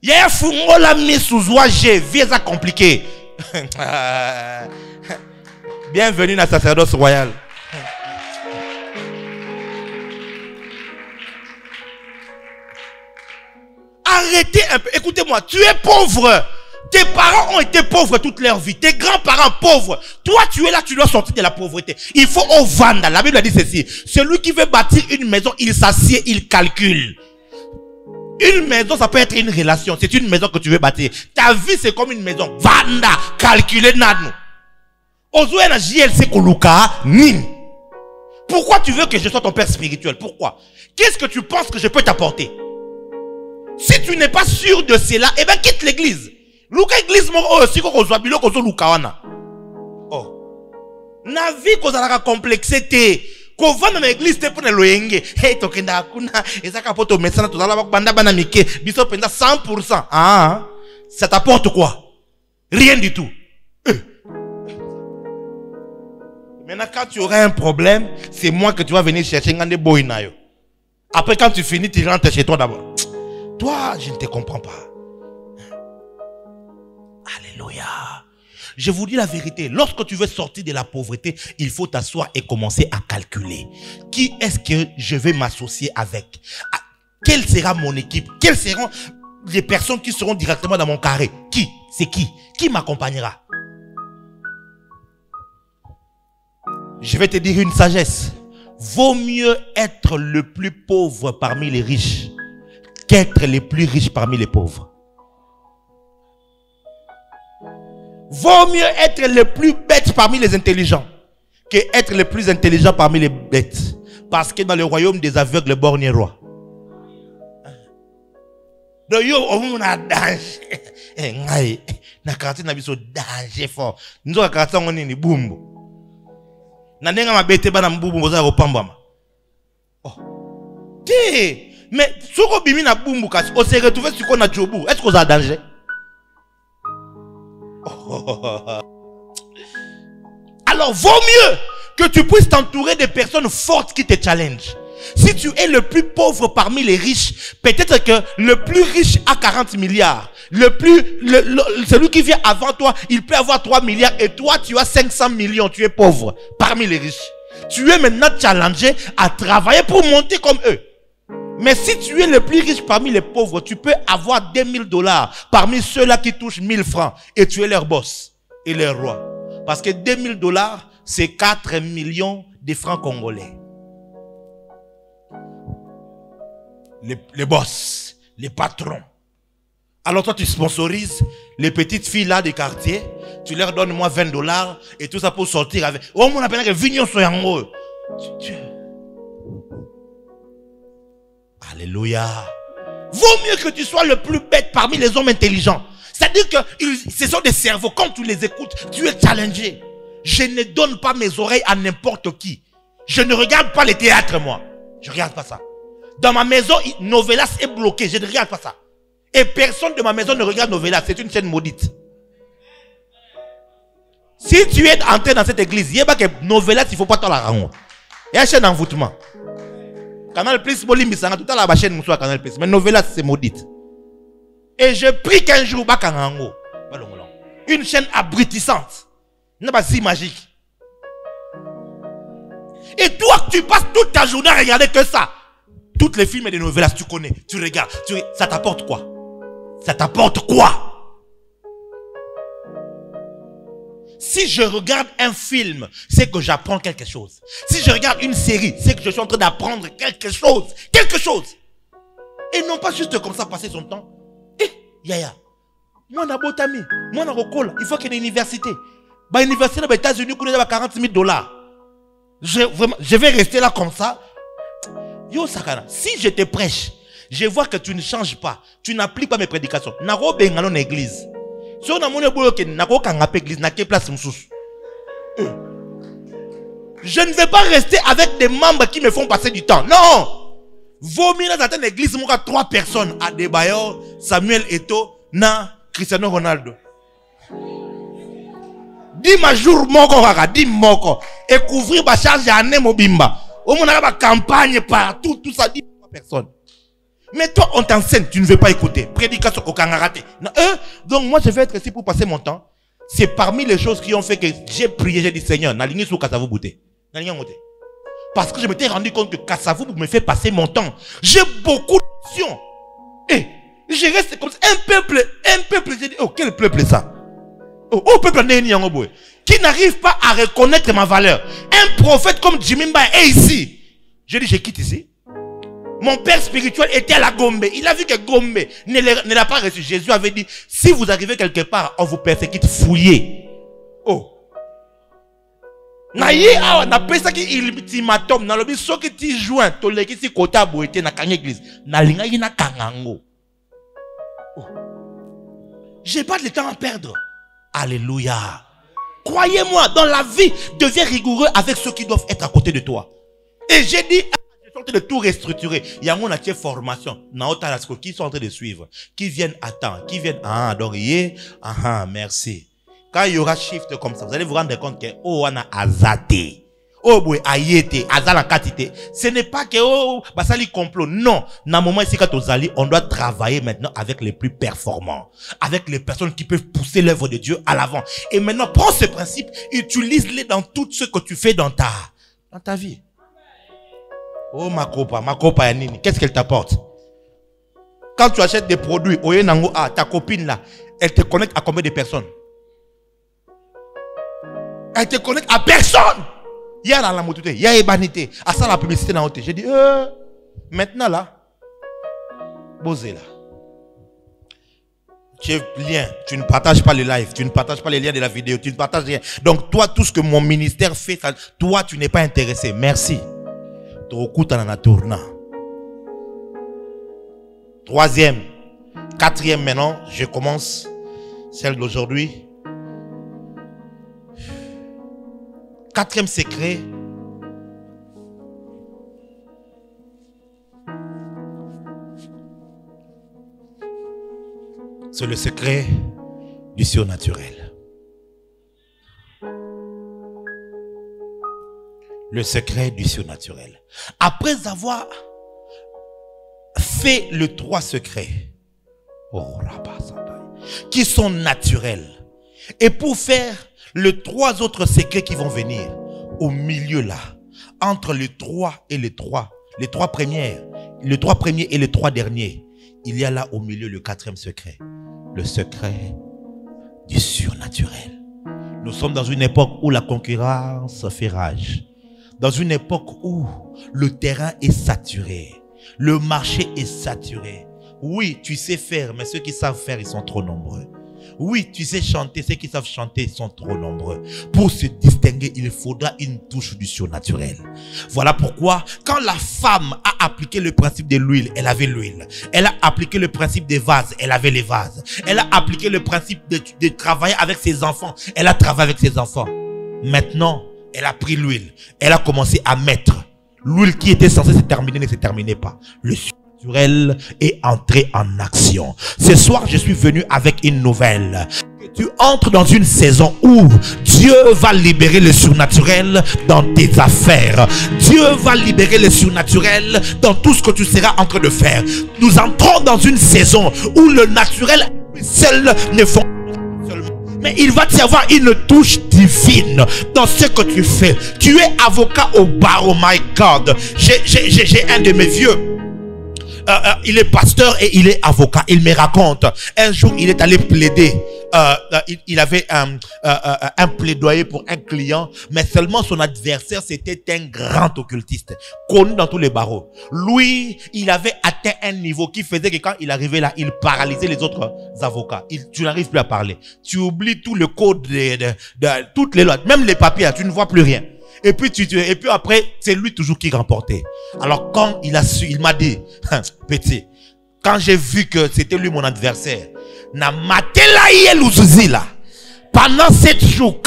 Y'a fungo la mise sous j'ai visa compliqué. Bienvenue dans le sacerdoce royal. Arrêtez un peu. Écoutez-moi, tu es pauvre. Tes parents ont été pauvres toute leur vie. Tes grands-parents pauvres. Toi, tu es là, tu dois sortir de la pauvreté. Il faut au vendre. La Bible a dit ceci. Celui qui veut bâtir une maison, il s'assied, il calcule. Une maison, ça peut être une relation. C'est une maison que tu veux bâtir. Ta vie, c'est comme une maison. Vanda, calculer nadno. Ozoena JLC Koluka, nin. Pourquoi tu veux que je sois ton père spirituel? Pourquoi? Qu'est-ce que tu penses que je peux t'apporter? Si tu n'es pas sûr de cela, eh bien quitte l'église. Luka église mo aussi ko kozwa bilo kozo luka wana. Oh. Na vie kozalaka complexité. Ko vana na église te pona loyenge. Hey tokenda kuna ezaka poto médecin to zala banda bana mike biso penda 100%. Ah. Ça t'apporte quoi? Rien du tout. Maintenant quand tu auras un problème, c'est moi que tu vas venir chercher ngande boy na yo. Après quand tu finis, tu rentres chez toi d'abord. Toi, je ne te comprends pas. Alléluia. Je vous dis la vérité. Lorsque tu veux sortir de la pauvreté, il faut t'asseoir et commencer à calculer. Qui est-ce que je vais m'associer avec? Quelle sera mon équipe? Quelles seront les personnes qui seront directement dans mon carré? Qui? C'est qui? Qui m'accompagnera? Je vais te dire une sagesse. Vaut mieux être le plus pauvre parmi les riches qu'être les plus riches parmi les pauvres. Vaut mieux être le plus bête parmi les intelligents qu'être le plus intelligent parmi les bêtes. Parce que dans le royaume des aveugles, borgne roi. Donc, on a danger. Na quartier na biso danger fort. Nous a quartier on ni bumbu. Na nenga mabete bana mbumbu boza kopambama. Oh. Té, mais soko bimi na bumbu kasi on se retrouver sur qu'on a jobu. Est-ce qu'on a danger? Alors vaut mieux que tu puisses t'entourer de personnes fortes qui te challengent. Si tu es le plus pauvre parmi les riches, peut-être que le plus riche a 40 milliards. Celui qui vient avant toi, il peut avoir 3 milliards et toi, tu as 500 millions. Tu es pauvre parmi les riches. Tu es maintenant challengé à travailler pour monter comme eux. Mais si tu es le plus riche parmi les pauvres, tu peux avoir 2000 $ parmi ceux-là qui touchent 1000 francs et tu es leur boss et leur roi. Parce que 2000 $, c'est 4 millions de francs congolais. Les boss, les patrons. Alors toi, tu sponsorises les petites filles là des quartiers. Tu leur donnes moi 20 $ et tout ça pour sortir avec. Oh, mon appelle que vignon soit en haut. Alléluia. Vaut mieux que tu sois le plus bête parmi les hommes intelligents. C'est-à-dire que ce sont des cerveaux. Quand tu les écoutes, tu es challengé. Je ne donne pas mes oreilles à n'importe qui. Je ne regarde pas les théâtres, moi. Je ne regarde pas ça. Dans ma maison, Novelas est bloqué. Je ne regarde pas ça. Et personne de ma maison ne regarde Novelas. C'est une chaîne maudite. Si tu es entré dans cette église, il n'y a pas que Novelas, il ne faut pas t'en la rendre. Il y a une chaîne d'envoûtement. Canal Plus, Bolimbisanga, tout à la chaîne Moussou Canal Plus. Mais Novelas, c'est maudite. Et je prie qu'un jour, une chaîne abrutissante. N'a pas si magique. Et toi, tu passes toute ta journée à regarder que ça. Toutes les films et les novelas, tu connais, tu regardes, ça t'apporte quoi? Ça t'apporte quoi? Si je regarde un film, c'est que j'apprends quelque chose. Si je regarde une série, c'est que je suis en train d'apprendre quelque chose. Quelque chose. Et non pas juste comme ça passer son temps. Yaya, moi na botami, moi na rokola, il faut qu'il y ait une université. Bah université aux États-Unis, il y a 40 000 $. Je vais rester là comme ça. Yo Sakana, si je te prêche, je vois que tu ne changes pas, tu n'appliques pas mes prédications. Nako bengalo na église. Si on a mon église, nako kangapé église, na quelle place msous. Je ne vais pas rester avec des membres qui me font passer du temps. Non. Vaut mieux dans une église, moi 3 personnes, Adebayor, Samuel Eto'o, na Cristiano Ronaldo. Dis-moi jour moko kaka, dis moko. Et couvrir ma charge à Ane Mobimba. Au moins, on a ma campagne partout, tout ça, 3 personnes. Mais toi, on t'enseigne, tu ne veux pas écouter. Prédication au Kangarate. Donc, moi, je vais être ici pour passer mon temps. C'est parmi les choses qui ont fait que j'ai prié, j'ai dit, Seigneur, n'alignez sur Kassavou Bouté. Parce que je m'étais rendu compte que Kassavou me fait passer mon temps. J'ai beaucoup d'options. Et je reste comme ça. Un peuple, j'ai dit, oh, quel peuple est ça? Oh, peuple qui n'arrive pas à reconnaître ma valeur. Un prophète comme Jimimba est ici. Je dis, je quitte ici. Mon père spirituel était à la Gombe. Il a vu que Gombe ne l'a pas reçu. Jésus avait dit, si vous arrivez quelque part, on vous persécute, fouillez. Oh. Naye awa na pesa ki ultimatum na lobi soki ti joint to leki si kota boete na kanga église na linga na kangango. J'ai pas de temps à perdre. Alléluia. Croyez-moi, dans la vie, deviens rigoureux avec ceux qui doivent être à côté de toi. Et j'ai dit, je suis en train de tout restructurer. Il y a mon formation, qui sont en train de suivre, qui viennent à temps, qui viennent, donc, merci. Quand il y aura shift comme ça, vous allez vous rendre compte que, oh, on a azate. Oh, boy, ayete, azala katite. Ce n'est pas que, oh, basali complot. Non. Dans le moment ici, quand on doit travailler maintenant avec les plus performants. Avec les personnes qui peuvent pousser l'œuvre de Dieu à l'avant. Et maintenant, prends ce principe, utilise-les dans tout ce que tu fais dans ta vie. Oh, ma copa, Yanini, qu'est-ce qu'elle t'apporte? Quand tu achètes des produits, ta copine là, elle te connecte à combien de personnes? Elle te connecte à personne. Il y a la moto, il y a ébanité. À ça la publicité dans l'autre. J'ai dit, maintenant là, posez là. Tu es lien, tu ne partages pas les lives, tu ne partages pas les liens de la vidéo, tu ne partages rien. Donc toi, tout ce que mon ministère fait, ça, toi, tu n'es pas intéressé. Merci. Troisième, quatrième maintenant, je commence celle d'aujourd'hui. Quatrième secret. C'est le secret du surnaturel. Le secret du surnaturel. Après avoir fait les 3 secrets, qui sont naturels, et pour faire les 3 autres secrets qui vont venir, au milieu là, entre les 3 et les 3 premiers et les 3 derniers, il y a là au milieu le 4e secret, le secret du surnaturel. Nous sommes dans une époque où la concurrence fait rage. Dans une époque où le terrain est saturé. Le marché est saturé. Oui, tu sais faire, mais ceux qui savent faire, ils sont trop nombreux. Oui, tu sais chanter, ceux qui savent chanter, ils sont trop nombreux. Pour se distinguer, il faudra une touche du surnaturel. Voilà pourquoi, quand la femme a appliqué le principe de l'huile, elle avait l'huile. Elle a appliqué le principe des vases, elle avait les vases. Elle a appliqué le principe de travailler avec ses enfants, elle a travaillé avec ses enfants. Maintenant, elle a pris l'huile. Elle a commencé à mettre. L'huile qui était censée se terminer ne se terminait pas. Le surnaturel est entré en action. Ce soir, je suis venu avec une nouvelle. Tu entres dans une saison où Dieu va libérer le surnaturel dans tes affaires. Dieu va libérer le surnaturel dans tout ce que tu seras en train de faire. Nous entrons dans une saison où le naturel seul ne fonctionne. Mais il va y avoir une touche divine dans ce que tu fais. Tu es avocat au barreau, my God. J'ai un de mes vieux. Il est pasteur et il est avocat. Il me raconte. Un jour, il est allé plaider. Il avait un plaidoyer pour un client, mais seulement son adversaire, c'était un grand occultiste, connu dans tous les barreaux. Lui, il avait atteint un niveau qui faisait que quand il arrivait là, il paralysait les autres avocats. Tu n'arrives plus à parler. Tu oublies tout le code de toutes les lois, même les papiers, tu ne vois plus rien. Et puis après, c'est lui toujours qui remportait. Alors quand il a su, il m'a dit, petit, quand j'ai vu que c'était lui mon adversaire, pendant 7 jours,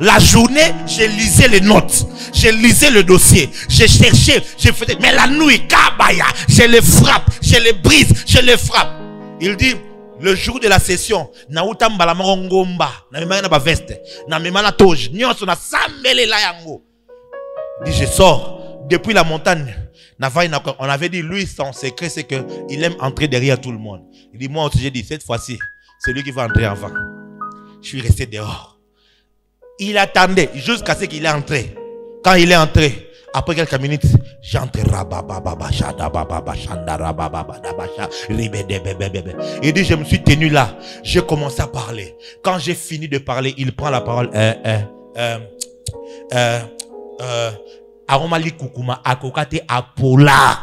la journée, je lisais les notes, je lisais le dossier, je cherchais, je faisais, mais la nuit, je les frappe, je les brise, je les frappe. Il dit, le jour de la session, dit, je sors depuis la montagne. On avait dit, lui, son secret, c'est qu'il aime entrer derrière tout le monde. Il dit, moi aussi, j'ai dit, cette fois-ci, c'est lui qui va entrer avant. Je suis resté dehors. Il attendait jusqu'à ce qu'il est entré. Quand il est entré, après quelques minutes, j'entre. Il dit, je me suis tenu là. J'ai commencé à parler. Quand j'ai fini de parler, il prend la parole. Aromali Kukuma Akokate Apola.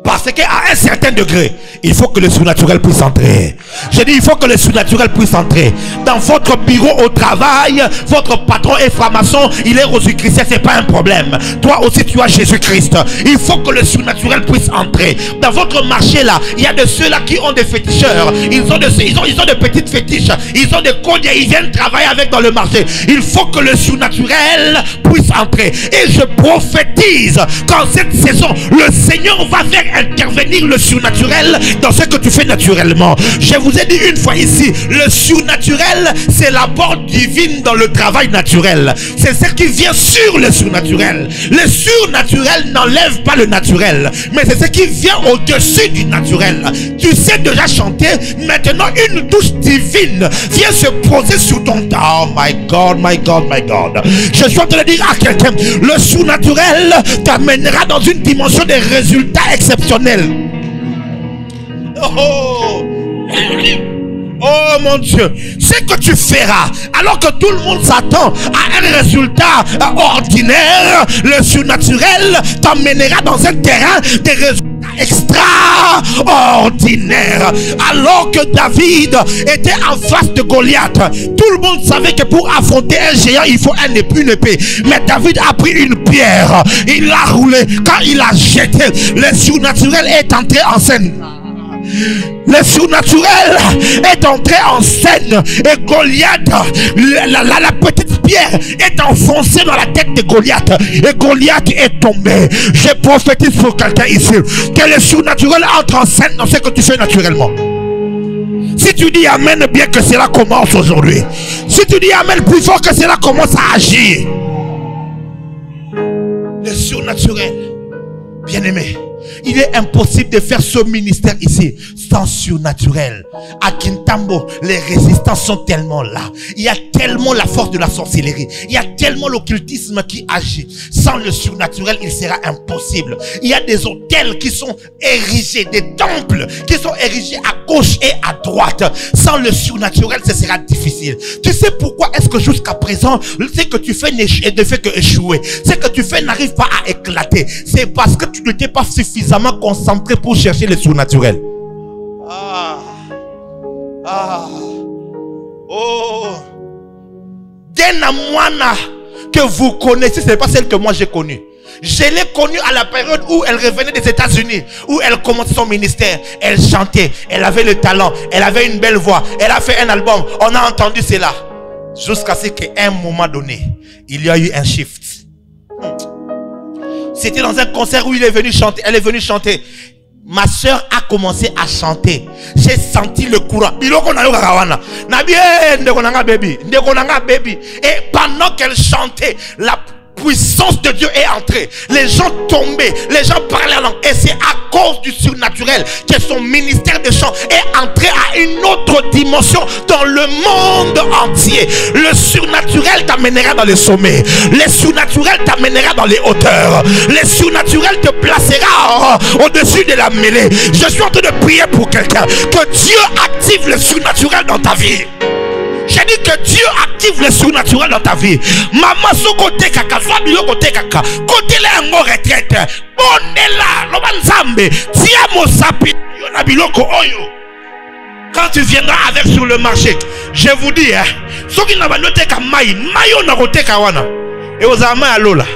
Parce qu'à un certain degré, il faut que le surnaturel puisse entrer. Je dis, il faut que le surnaturel puisse entrer. Dans votre bureau au travail, votre patron est franc-maçon, il est rosichristien, c'est pas un problème. Toi aussi, tu as Jésus-Christ. Il faut que le surnaturel puisse entrer. Dans votre marché là, il y a de ceux-là qui ont des féticheurs. Ils ont des petites fétiches. Ils ont des codes et ils viennent travailler avec dans le marché. Il faut que le surnaturel puisse entrer. Et je prophétise qu'en cette saison, le Seigneur va faire intervenir le surnaturel dans ce que tu fais naturellement. Je vous ai dit une fois ici, le surnaturel, c'est la porte divine dans le travail naturel. C'est ce qui vient sur le surnaturel. Le surnaturel n'enlève pas le naturel, mais c'est ce qui vient au-dessus du naturel. Tu sais déjà chanter, maintenant une touche divine vient se poser sur ton... Oh my God, my God, my God. Je suis en train de dire à quelqu'un, le surnaturel t'amènera dans une dimension de résultats exceptionnels. Oh mon Dieu, ce que tu feras alors que tout le monde s'attend à un résultat ordinaire, le surnaturel t'emmènera dans un terrain de résultats extraordinaires. Alors que David était en face de Goliath, tout le monde savait que pour affronter un géant il faut une épée. Mais David a pris une pierre, il l'a roulé, quand il a jeté, le surnaturel est entré en scène. Le surnaturel est entré en scène et Goliath, la petite pierre est enfoncée dans la tête de Goliath et Goliath est tombé. Je prophétise pour quelqu'un ici que le surnaturel entre en scène dans ce que tu fais naturellement. Si Si tu dis amen, bien que cela commence aujourd'hui. Si tu dis amen plus fort, que cela commence à agir. Le surnaturel, bien aimé. Il est impossible de faire ce ministère ici sans surnaturel. À Kintambo, les résistances sont tellement là. Il y a tellement la force de la sorcellerie. Il y a tellement l'occultisme qui agit. Sans le surnaturel, il sera impossible. Il y a des hôtels qui sont érigés, des temples qui sont érigés à gauche et à droite. Sans le surnaturel, ce sera difficile. Tu sais pourquoi est-ce que jusqu'à présent, ce que tu fais ne fait que échouer. Ce que tu fais n'arrive pas à éclater. C'est parce que tu n'étais pas suffisamment concentré pour chercher le surnaturel. Dena Moana que vous connaissez, ce n'est pas celle que moi j'ai connue. Je l'ai connue à la période où elle revenait des États-Unis, où elle commençait son ministère. Elle chantait, elle avait le talent, elle avait une belle voix, elle a fait un album. On a entendu cela. Jusqu'à ce qu'à un moment donné, il y a eu un shift. C'était dans un concert où il est venu chanter. Elle est venue chanter. Ma soeur a commencé à chanter. J'ai senti le courant. Et pendant qu'elle chantait, la puissance de Dieu est entrée. Les gens tombaient, les gens parlaient en langue. Et c'est à cause du surnaturel que son ministère de chant est entré à une autre dimension dans le monde entier. Le surnaturel t'amènera dans les sommets. Le surnaturel t'amènera dans les hauteurs. Le surnaturel te placera au-dessus de la mêlée. Je suis en train de prier pour quelqu'un. Que Dieu active le surnaturel dans ta vie. J'ai dit que Dieu active le surnaturel dans ta vie. Maman, so côté kaka, Fabio côté kaka, côté là en retraite. Bonela, lobanzambe, tiamo sapi, yona biloko oyo. Quand tu viendras avec sur le marché, je vous dis, ce qui n'a pas noté qu'à maï, maïo n'a côté kawana. Et aux amis à l'eau là.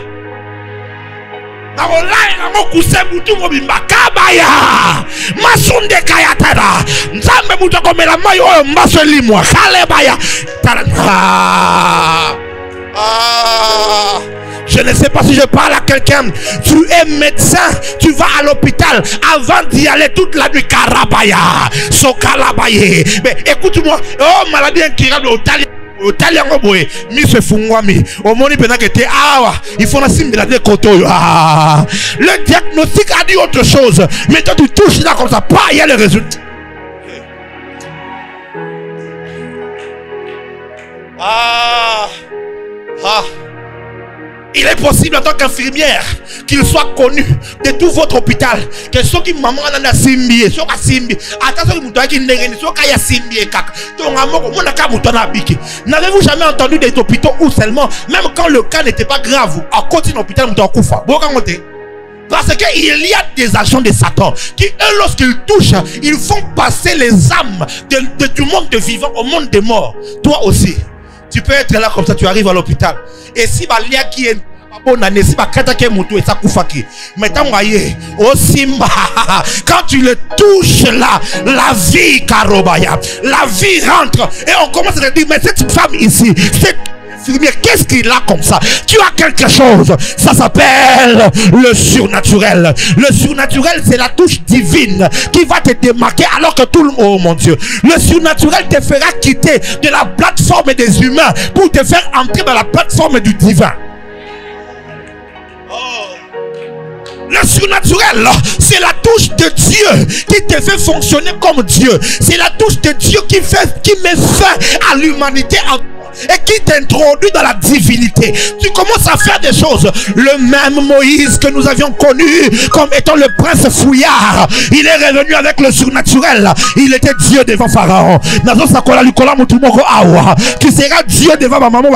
Je ne sais pas si je parle à quelqu'un. Tu es médecin, tu vas à l'hôpital. Avant d'y aller toute la nuit, Karabaya, Sokalabaye. Mais écoute-moi, oh maladie incurable au Tali. Il faut la le diagnostic a dit autre chose. Mais toi tu touches là comme ça, pas il y a le résultat. Il est possible en tant qu'infirmière qu'il soit connu de tout votre hôpital. Que ceux qui maman en a simbié, ceux qui simbié, attention que vous qui n'avez pas simbié kak. N'avez-vous jamais entendu des hôpitaux où seulement, même quand le cas n'était pas grave, à côté d'un hôpital, vous avez koufa. Parce qu'il y a des agents de Satan qui, eux, lorsqu'ils touchent, ils font passer les âmes du monde de vivant au monde des morts. Toi aussi. Tu peux être là comme ça, tu arrives à l'hôpital. Et si Balia qui est bonne année, si Bakata qui est moutou et ça koufaki. Maintenant, voyez, au Simba, quand tu le touches là, la vie Karobaya, la vie rentre. Et on commence à te dire, mais cette femme ici, cette infirmière, qu'est-ce qu'il a comme ça? Tu as quelque chose. Ça s'appelle le surnaturel. Le surnaturel, c'est la touche divine qui va te démarquer alors que tout le monde, oh mon Dieu, le surnaturel te fera quitter de la plateforme des humains pour te faire entrer dans la plateforme du divin. Le surnaturel, c'est la touche de Dieu qui te fait fonctionner comme Dieu. C'est la touche de Dieu qui met fin à l'humanité et qui t'introduit dans la divinité. Tu commences à faire des choses. Le même Moïse que nous avions connu comme étant le prince fouillard, il est revenu avec le surnaturel. Il était Dieu devant Pharaon. Tu seras Dieu devant ma maman.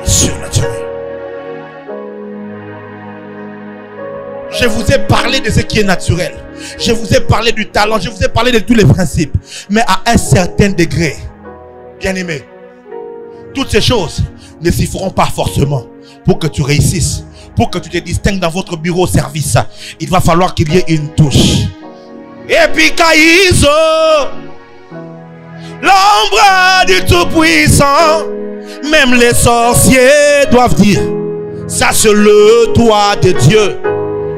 Surnaturel. Je vous ai parlé de ce qui est naturel. Je vous ai parlé du talent. Je vous ai parlé de tous les principes. Mais à un certain degré, bien aimé, toutes ces choses ne s'y feront pas forcément pour que tu réussisses, pour que tu te distingues dans votre bureau au service. Il va falloir qu'il y ait une touche. Et puis Kaïso L'ombre du Tout-Puissant. Même les sorciers doivent dire, ça c'est le doigt de Dieu.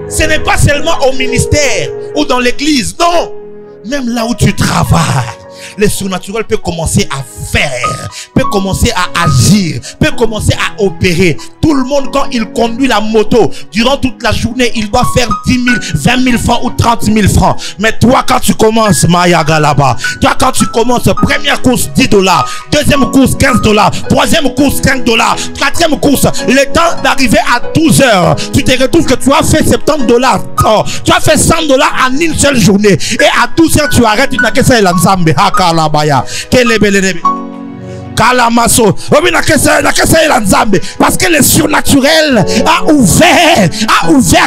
Ce n'est pas seulement au ministère ou dans l'église, non. Même là où tu travailles, le surnaturel peut commencer à faire, peut commencer à agir, peut commencer à opérer. Tout le monde, quand il conduit la moto, durant toute la journée, il doit faire 10 000, 20 000 francs ou 30 000 francs. Mais toi, quand tu commences, Mayaga là-bas, toi, quand tu commences, première course, 10 $, deuxième course, 15 $, troisième course, 5 $, quatrième course, le temps d'arriver à 12 heures, tu te retrouves que tu as fait 70 $. Oh, tu as fait 100 $ en une seule journée. Et à 12 heures, tu arrêtes, tu n'as que ça, l'ensemble. Parce que le surnaturel a ouvert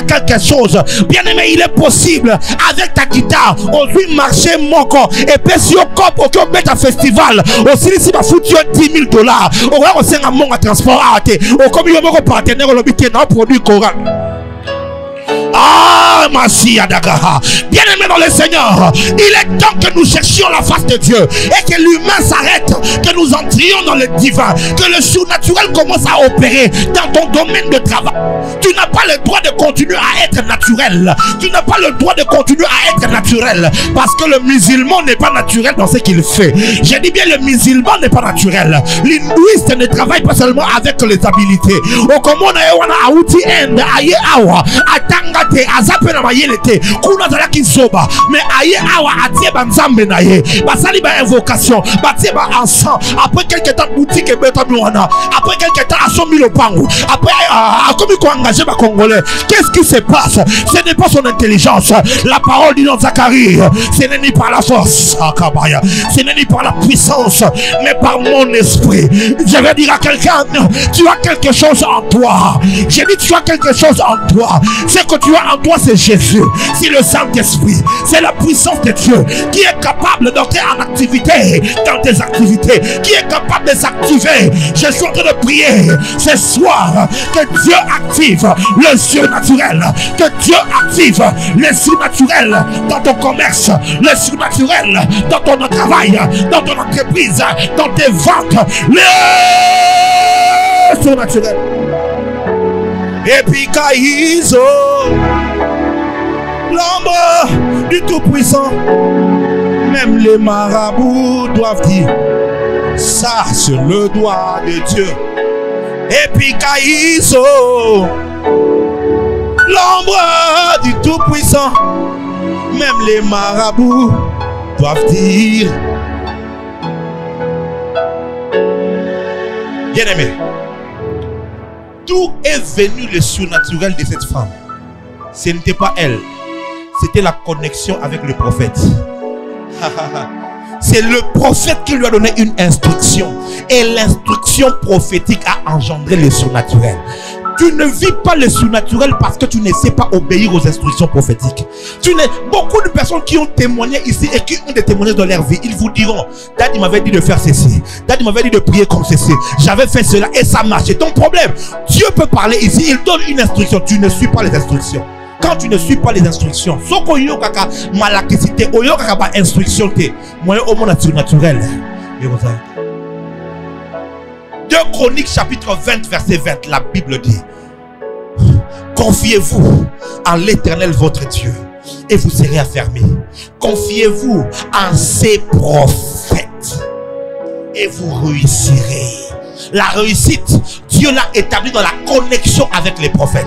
quelque chose. Bien aimé, il est possible avec ta guitare aujourd'hui marcher mon corps et puis si au cop au bête à festival aussi si va foutu 10 000 $. On va aussi un monde à transport à au comme il y a un partenaire au lobby qui est un produit coral. Ah, Massia Dagaha. Bien aimé dans le Seigneur, il est temps que nous cherchions la face de Dieu et que l'humain s'arrête, que nous entrions dans le divin, que le surnaturel commence à opérer dans ton domaine de travail. Tu n'as pas le droit de continuer à être naturel. Tu n'as pas le droit de continuer à être naturel parce que le musulman n'est pas naturel dans ce qu'il fait. J'ai dit bien, le musulman n'est pas naturel. L'hindouiste ne travaille pas seulement avec les habilités. Au comment on a outil end aye awa atanga te azape na mayele te kuna zala kisoba mais aye awa atie banzambe na ye basali ba invocation batie ba encens après quelques temps boutique et beta mwana après quelques temps asomi le pango après comme il engagé ba congolais. Qu'est-ce qui se passe? Ce n'est pas son intelligence. La parole dit dans Zacharie, ce n'est ni par la force, ce n'est ni par la puissance, mais par mon esprit. Je vais dire à quelqu'un, tu as quelque chose en toi. J'ai dit, tu as quelque chose en toi. Ce que tu as en toi, c'est Jésus, c'est le Saint-Esprit, c'est la puissance de Dieu qui est capable d'entrer en activité dans tes activités, qui est capable de s'activer. Je suis en train de prier ce soir que Dieu active le surnaturel, que Dieu active le surnaturel dans ton commerce, le surnaturel dans ton travail, dans ton entreprise, dans tes ventes, le surnaturel. Et puis Kaïso, l'ombre du Tout-Puissant, même les marabouts doivent dire, ça c'est le doigt de Dieu. Et puis Kaïso, l'ombre du Tout-Puissant, même les marabouts doivent dire. Bien-aimé, d'où est venu le surnaturel de cette femme? Ce n'était pas elle, c'était la connexion avec le prophète. C'est le prophète qui lui a donné une instruction. Et l'instruction prophétique a engendré le surnaturel. Tu ne vis pas le surnaturel parce que tu ne sais pas obéir aux instructions prophétiques. Beaucoup de personnes qui ont témoigné ici et qui ont des témoignages dans leur vie, ils vous diront, Daddy m'avait dit de faire ceci, Daddy m'avait dit de prier comme ceci, j'avais fait cela et ça marchait. Ton problème, Dieu peut parler ici, il donne une instruction, tu ne suis pas les instructions. Quand tu ne suis pas les instructions, soko yo kaka malakisite oyo kaka ba instruction te, moyen au monde surnaturel. 2 Chroniques chapitre 20 verset 20, la Bible dit, confiez-vous en l'Éternel votre Dieu et vous serez affermis. Confiez-vous en ses prophètes et vous réussirez. La réussite, Dieu l'a établie dans la connexion avec les prophètes.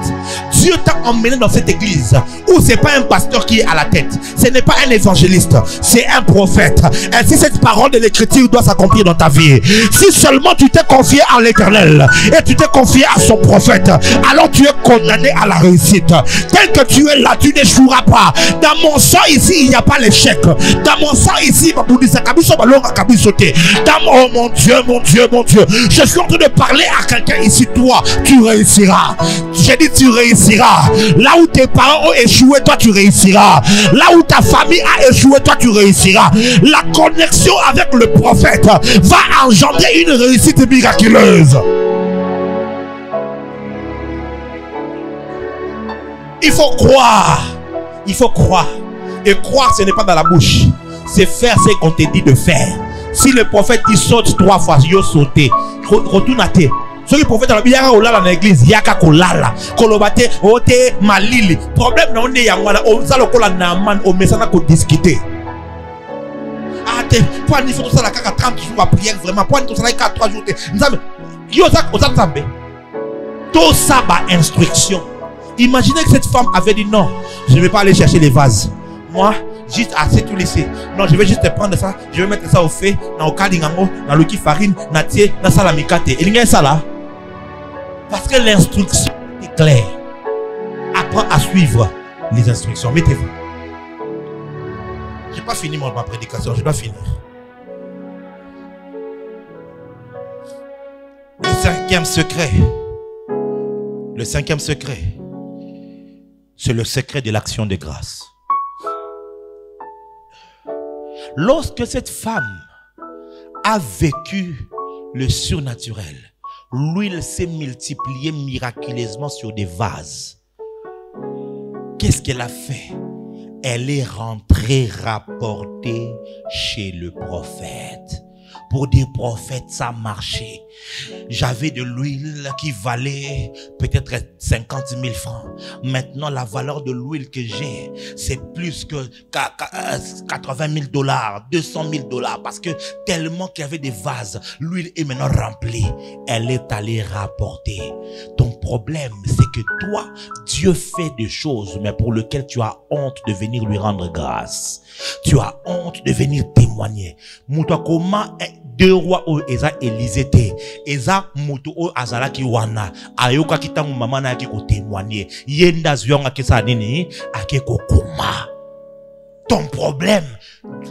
Dieu t'a emmené dans cette église où c'est pas un pasteur qui est à la tête, ce n'est pas un évangéliste, c'est un prophète. Ainsi cette parole de l'écriture doit s'accomplir dans ta vie. Si seulement tu t'es confié à l'Éternel et tu t'es confié à son prophète, alors tu es condamné à la réussite. Tel que tu es là, tu n'échoueras pas. Dans mon sang ici, il n'y a pas l'échec. Dans mon sang ici, oh mon Dieu, mon Dieu, mon Dieu, je suis en train de parler à quelqu'un ici. Toi, tu réussiras. J'ai dit tu réussiras. Là où tes parents ont échoué, toi tu réussiras. Là où ta famille a échoué, toi tu réussiras. La connexion avec le prophète va engendrer une réussite miraculeuse. Il faut croire. Il faut croire. Et croire, ce n'est pas dans la bouche. C'est faire ce qu'on te dit de faire. Si le prophète il saute 3 fois, il saute. Retourne à terre. Ce qui prophète dans l'église, yaka kolala, kolobate, ote malili. Problème non ne yangwana, on ça le kola naman, on met ça na ko discuter. Ah te, pour il faut tout ça la 30 jours à prière vraiment, pour tout ça la 3 jours. Nzambe, yo ça ko ça nzambe. Tout ça ba instruction. Imaginez que cette femme avait dit non, je ne vais pas aller chercher les vases. Moi, juste assez tout laisser. Non, je vais juste prendre ça, je vais mettre ça au fait, dans le kadingango, dans le ki farine, na tie, na salamikate. Et il y a ça là. Parce que l'instruction est claire. Apprends à suivre les instructions. Mettez-vous. Je n'ai pas fini ma prédication, je dois finir. Le 5e secret. Le 5e secret. C'est le secret de l'action de grâce. Lorsque cette femme a vécu le surnaturel, l'huile s'est multipliée miraculeusement sur des vases. Qu'est-ce qu'elle a fait? Elle est rentrée rapporter chez le prophète. Pour des prophètes, ça marchait. J'avais de l'huile qui valait peut-être 50 000 francs. Maintenant, la valeur de l'huile que j'ai, c'est plus que 80 000 $, 200 000 $. Parce que tellement qu'il y avait des vases, l'huile est maintenant remplie. Elle est allée rapporter. Ton problème, c'est que toi, Dieu fait des choses, mais pour lesquelles tu as honte de venir lui rendre grâce. Tu as honte de venir témoigner. Mouta comment 2 rois au eza Élisée eza mutu o azala ki wana ayoka kitangu mama na ki ko témoigner yenda zionga kesa nini ake kokoma. Ton problème,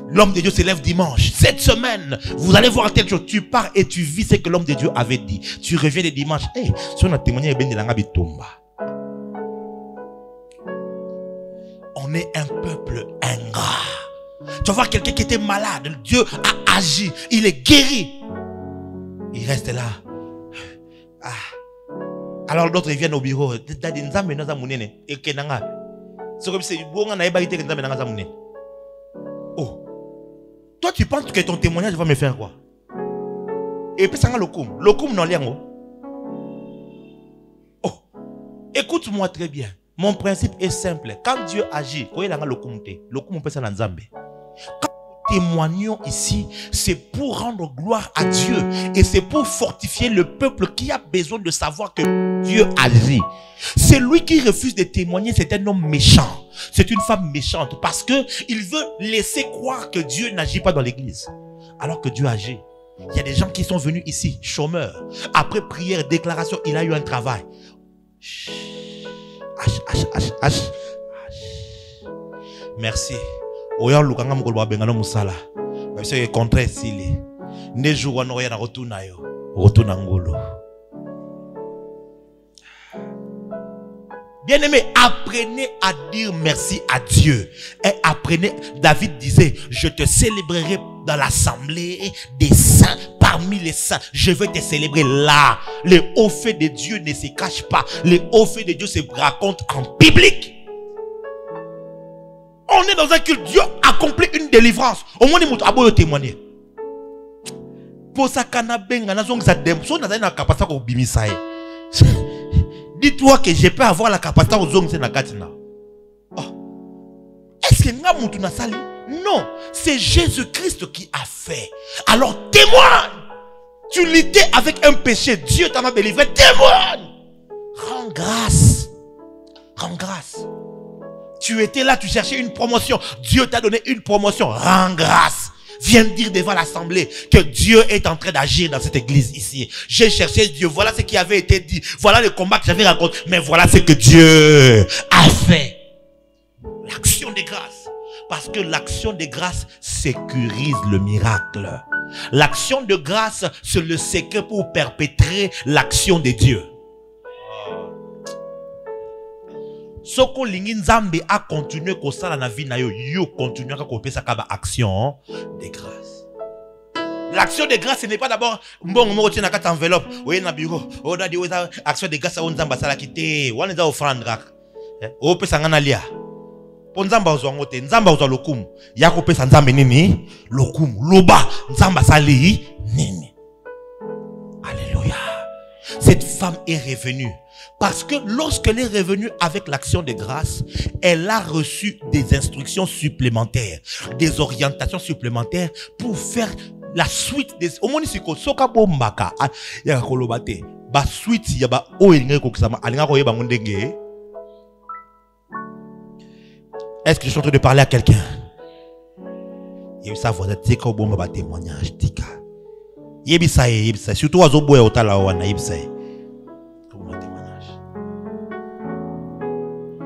l'homme de Dieu se lève dimanche. Cette semaine, vous allez voir quelque chose. Tu pars et tu vis ce que l'homme de Dieu avait dit. Tu reviens le dimanche. Hey, si on a témoigné ben de langa bitomba. On est un peuple ingrat. Tu vas voir quelqu'un qui était malade. Dieu a agi. Il est guéri. Il reste là. Ah. Alors d'autres viennent au bureau. Oh. Toi tu penses que ton témoignage va me faire quoi? Et puis ça va le koum non liango. Oh. Écoute-moi très bien. Mon principe est simple. Quand Dieu agit, quand il a le koum peut ça dans Zambé. Quand nous témoignons ici, c'est pour rendre gloire à Dieu et c'est pour fortifier le peuple qui a besoin de savoir que Dieu agit. C'est lui qui refuse de témoigner, c'est un homme méchant. C'est une femme méchante parce que il veut laisser croire que Dieu n'agit pas dans l'église. Alors que Dieu agit. Il y a des gens qui sont venus ici, chômeurs. Après prière, déclaration, il a eu un travail. Merci. Oya lukanga mukolo bengano musala. Parce que contraire s'il ne joue wana oya na retourna yo. Retourna ngolo. Bien-aimé, apprenez à dire merci à Dieu. Et apprenez, David disait, je te célébrerai dans l'assemblée des saints, parmi les saints. Je vais te célébrer là. Les hauts faits de Dieu ne se cachent pas. Les hauts faits de Dieu se racontent en public. On est dans un culte. Dieu accomplit une délivrance. Au moins, il faut témoigner. Pour ça, dis-toi que je peux avoir la capacité aux hommes. Est-ce que nous na sali? Non, c'est Jésus-Christ qui a fait. Alors témoigne. Tu luttais avec un péché. Dieu t'a délivré. Témoigne. Rends grâce. Rends grâce. Tu étais là, tu cherchais une promotion. Dieu t'a donné une promotion. Rends grâce. Viens dire devant l'assemblée que Dieu est en train d'agir dans cette église ici. J'ai cherché Dieu. Voilà ce qui avait été dit. Voilà le combat que j'avais raconté. Mais voilà ce que Dieu a fait. L'action de grâce. Parce que l'action de grâce sécurise le miracle. L'action de grâce, c'est le secret pour perpétrer l'action de Dieu. Soko lingi nzambe a continué ko sala na vie na yo, yo continue à kopesa kaba action de grâce. L'action de grâce ce n'est pas d'abord mbongo moko tina kata enveloppe, oye na bureau, o da di oza action de grâce on nzamba sala kité, wana za offrande. O pesa ngana lia. Po nzamba ozwango te, nzamba ozwa lokumu. Yako pesa nzambe nini? Lokumu. Loba, nzamba sali nini? Alléluia. Cette femme est revenue. Parce que lorsqu'elle est revenue avec l'action de grâce, elle a reçu des instructions supplémentaires, des orientations supplémentaires pour faire la suite des... Au moins, c'est que soka bombaka, ya kolobate, ba suite ya ba oelinga kokisama, alinga koyeba ngondenge. Est-ce que je suis en train de parler à quelqu'un? Yebisa voix tika bomba ba témoignage tika. Yebisa yebisa surtout azoboya otala wana yebisa.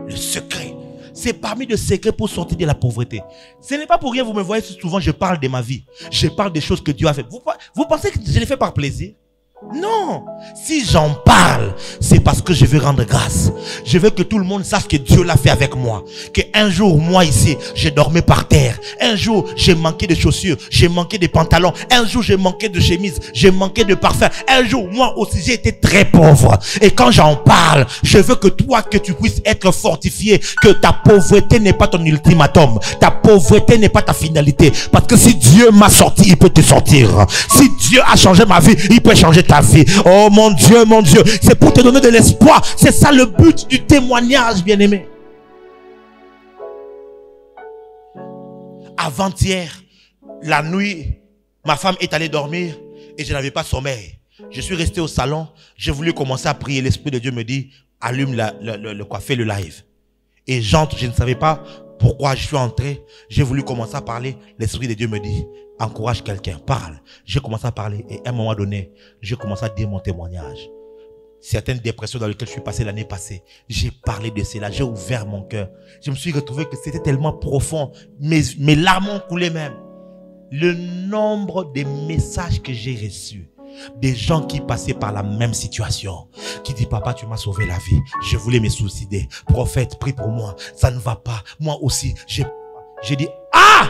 Le secret. C'est parmi les secrets pour sortir de la pauvreté. Ce n'est pas pour rien, vous me voyez souvent, je parle de ma vie. Je parle des choses que Dieu a fait. Vous pensez que je les fais par plaisir? Non. Si j'en parle, c'est parce que je veux rendre grâce. Je veux que tout le monde sache que Dieu l'a fait avec moi. Qu'un jour, moi ici, je dormais par terre. Un jour, j'ai manqué de chaussures. J'ai manqué de pantalons. Un jour, j'ai manqué de chemise. J'ai manqué de parfum. Un jour, moi aussi, j'ai été très pauvre. Et quand j'en parle, je veux que toi, que tu puisses être fortifié. Que ta pauvreté n'est pas ton ultimatum. Ta pauvreté n'est pas ta finalité. Parce que si Dieu m'a sorti, il peut te sortir. Si Dieu a changé ma vie, il peut changer ta vie. Oh mon Dieu, c'est pour te donner de l'espoir. C'est ça le but du témoignage, bien-aimé. Avant-hier, la nuit, ma femme est allée dormir et je n'avais pas sommeil. Je suis resté au salon, j'ai voulu commencer à prier. L'Esprit de Dieu me dit, allume fais le live. Et j'entre, je ne savais pas pourquoi je suis entré. J'ai voulu commencer à parler. L'Esprit de Dieu me dit, encourage quelqu'un, parle. J'ai commencé à parler et à un moment donné, j'ai commencé à dire mon témoignage. Certaines dépressions dans lesquelles je suis passé l'année passée, j'ai parlé de cela, j'ai ouvert mon cœur. Je me suis retrouvé que c'était tellement profond. Mes larmes ont coulé même. Le nombre de messages que j'ai reçus, des gens qui passaient par la même situation, qui disent, papa, tu m'as sauvé la vie, je voulais me suicider, prophète, prie pour moi, ça ne va pas, moi aussi, j'ai dit, ah,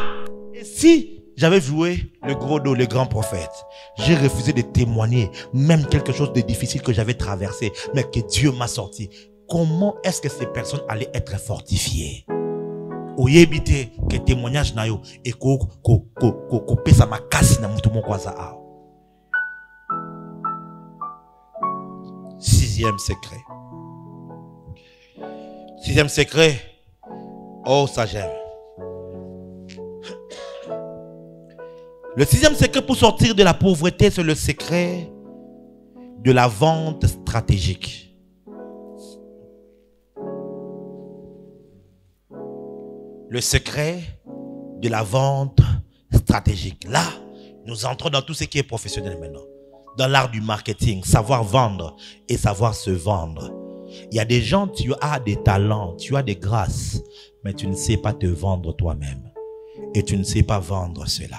et si j'avais joué le gros dos, le grand prophète, j'ai refusé de témoigner, même quelque chose de difficile que j'avais traversé, mais que Dieu m'a sorti. Comment est-ce que ces personnes allaient être fortifiées? Oyebite que témoignage na yo et ko pesa makasi na mutu moko aza awa. Sixième secret. Sixième secret. Oh, ça j'aime. Le sixième secret pour sortir de la pauvreté, c'est le secret de la vente stratégique. Le secret de la vente stratégique. Là, nous entrons dans tout ce qui est professionnel maintenant. Dans l'art du marketing, savoir vendre et savoir se vendre. Il y a des gens, tu as des talents, tu as des grâces, mais tu ne sais pas te vendre toi-même. Et tu ne sais pas vendre cela.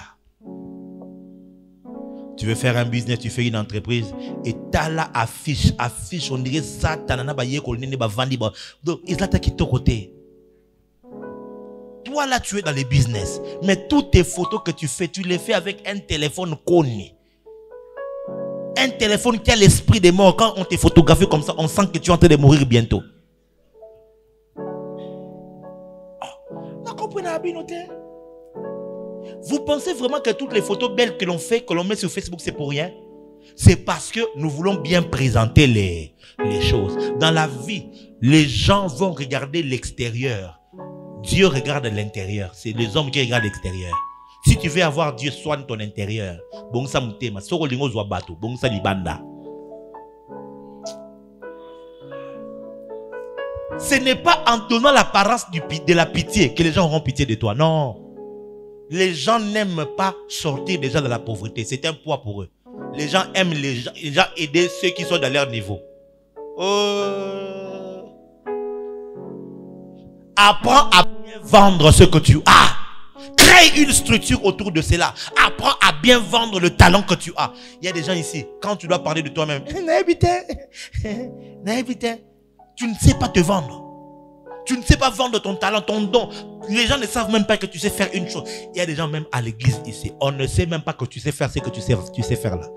Tu veux faire un business, tu fais une entreprise et t'as là affiche, on dirait ça, donc ils attaquent ton côté. Toi là, tu es dans les business, mais toutes tes photos que tu fais, tu les fais avec un téléphone connu. Un téléphone qui a l'esprit des morts. Quand on te photographie comme ça, on sent que tu es en train de mourir bientôt. Vous pensez vraiment que toutes les photos belles que l'on fait, que l'on met sur Facebook, c'est pour rien? C'est parce que nous voulons bien présenter les choses. Dans la vie, les gens vont regarder l'extérieur. Dieu regarde l'intérieur. C'est les hommes qui regardent l'extérieur. Si tu veux avoir Dieu, soigne ton intérieur. Ce n'est pas en donnant l'apparence de la pitié que les gens auront pitié de toi. Non. Les gens n'aiment pas sortir des gens de la pauvreté. C'est un poids pour eux. Les gens aiment les gens aider ceux qui sont dans leur niveau. Apprends à bien vendre ce que tu as. Crée une structure autour de cela. Apprends à bien vendre le talent que tu as. Il y a des gens ici, quand tu dois parler de toi-même, tu ne sais pas te vendre. Tu ne sais pas vendre ton talent, ton don. Les gens ne savent même pas que tu sais faire une chose. Il y a des gens même à l'église ici. On ne sait même pas que tu sais faire ce que tu sais faire là.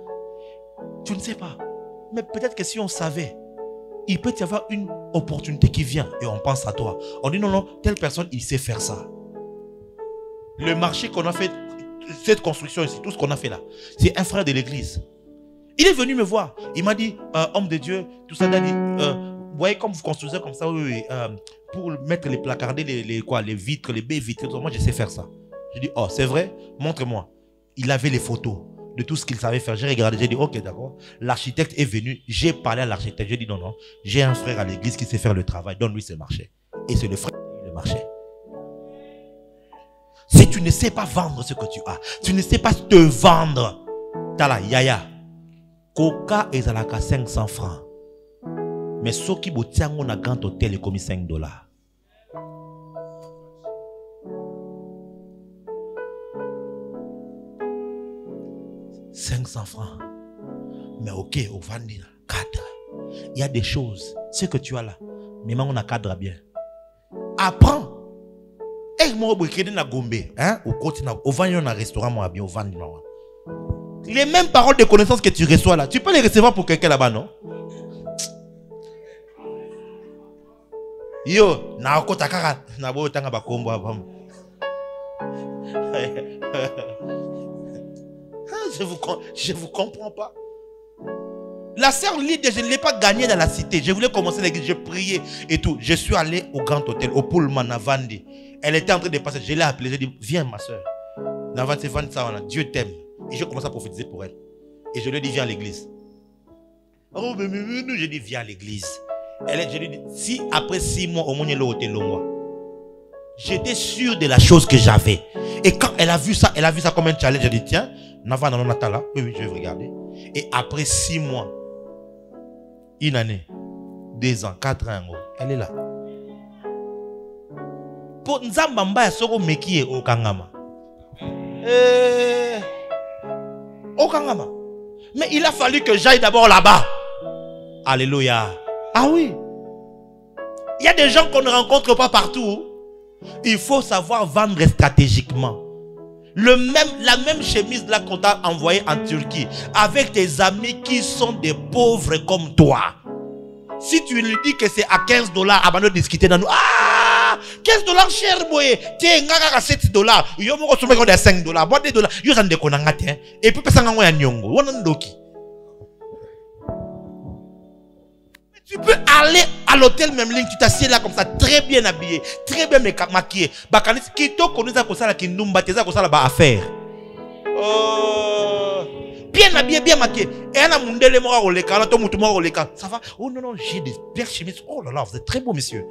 Tu ne sais pas. Mais peut-être que si on savait, il peut y avoir une opportunité qui vient et on pense à toi. On dit non, non, telle personne, il sait faire ça. Le marché qu'on a fait, cette construction ici, tout ce qu'on a fait là, c'est un frère de l'église. Il est venu me voir. Il m'a dit, homme de Dieu, tout ça, vous voyez comme vous construisez comme ça, oui, pour mettre les placardés, les vitres, les baies vitrées, moi je sais faire ça. Je dis, oh, c'est vrai? Montre-moi. Il avait les photos de tout ce qu'il savait faire. J'ai regardé, j'ai dit, ok, d'accord. L'architecte est venu, j'ai parlé à l'architecte. J'ai dit, non, non, j'ai un frère à l'église qui sait faire le travail, donne-lui ce marché. Et c'est le frère qui a le marché. Si tu ne sais pas vendre ce que tu as, tu ne sais pas te vendre, t'as la yaya. Coca est à la 500 francs. Mais ce qui est dans un grand hôtel est comme $5. 500 francs. Mais ok, au Vandi, cadre. Il y a des choses. Ce que tu as là, mais on a cadre bien. Apprends. Et moi, je suis à Gombe. Au Vandi, on a un restaurant, moi, bien, au Vandi. Les mêmes paroles de connaissances que tu reçois là, tu peux les recevoir pour quelqu'un là-bas, non? Yo, na okota kaka na bo tanga ba kombo abam. Je vous comprends pas. La sœur Lydia, je ne l'ai pas gagnée dans la cité. Je voulais commencer l'église, je priais et tout. Je suis allé au grand hôtel, au Pullman à Vandi. Elle était en train de passer. Je l'ai appelée, j'ai dit, viens ma soeur. Dieu t'aime. Et je commence à prophétiser pour elle. Et je lui ai dit, viens à l'église. Oh, mais je dis, viens à l'église. Je lui ai dit, si après 6 mois, au moins, il y a l'hôtel, j'étais sûr de la chose que j'avais. Et quand elle a vu ça comme un challenge, j'ai dit, tiens, Nava Nanonatala, oui, je vais regarder. Et après 6 mois, 1 année, 2 ans, 4 ans, elle est là. Pour Nzambamba, Soro Meki et Okangama. Okangama. Mais il a fallu que j'aille d'abord là-bas. Alléluia. Ah oui. Il y a des gens qu'on ne rencontre pas partout. Il faut savoir vendre stratégiquement. La même chemise là qu'on t'a envoyée en Turquie avec tes amis qui sont des pauvres comme toi. Si tu lui dis que c'est à $15, avant de discuter dans nous, ah, $15 cher boy, tiens, ngaka $7. Yo mo ko somé ko de $5. Bon $2. Yo s'en déconnanga tiens. Et puis pesa ngwa ya nyongo. Wonandoki. Tu peux aller à l'hôtel Memling, tu t'assieds là comme ça, très bien habillé, très bien maquillé. Bakanis kito konisa ko sala kinumba teza ko sala ba affaire. Bien habillé, bien maquillé. Et un amundele mora roleka, là to mutu mora roleka. Ça va? Oh non non, j'ai des belles chemises. Oh là là, vous êtes très beau monsieur.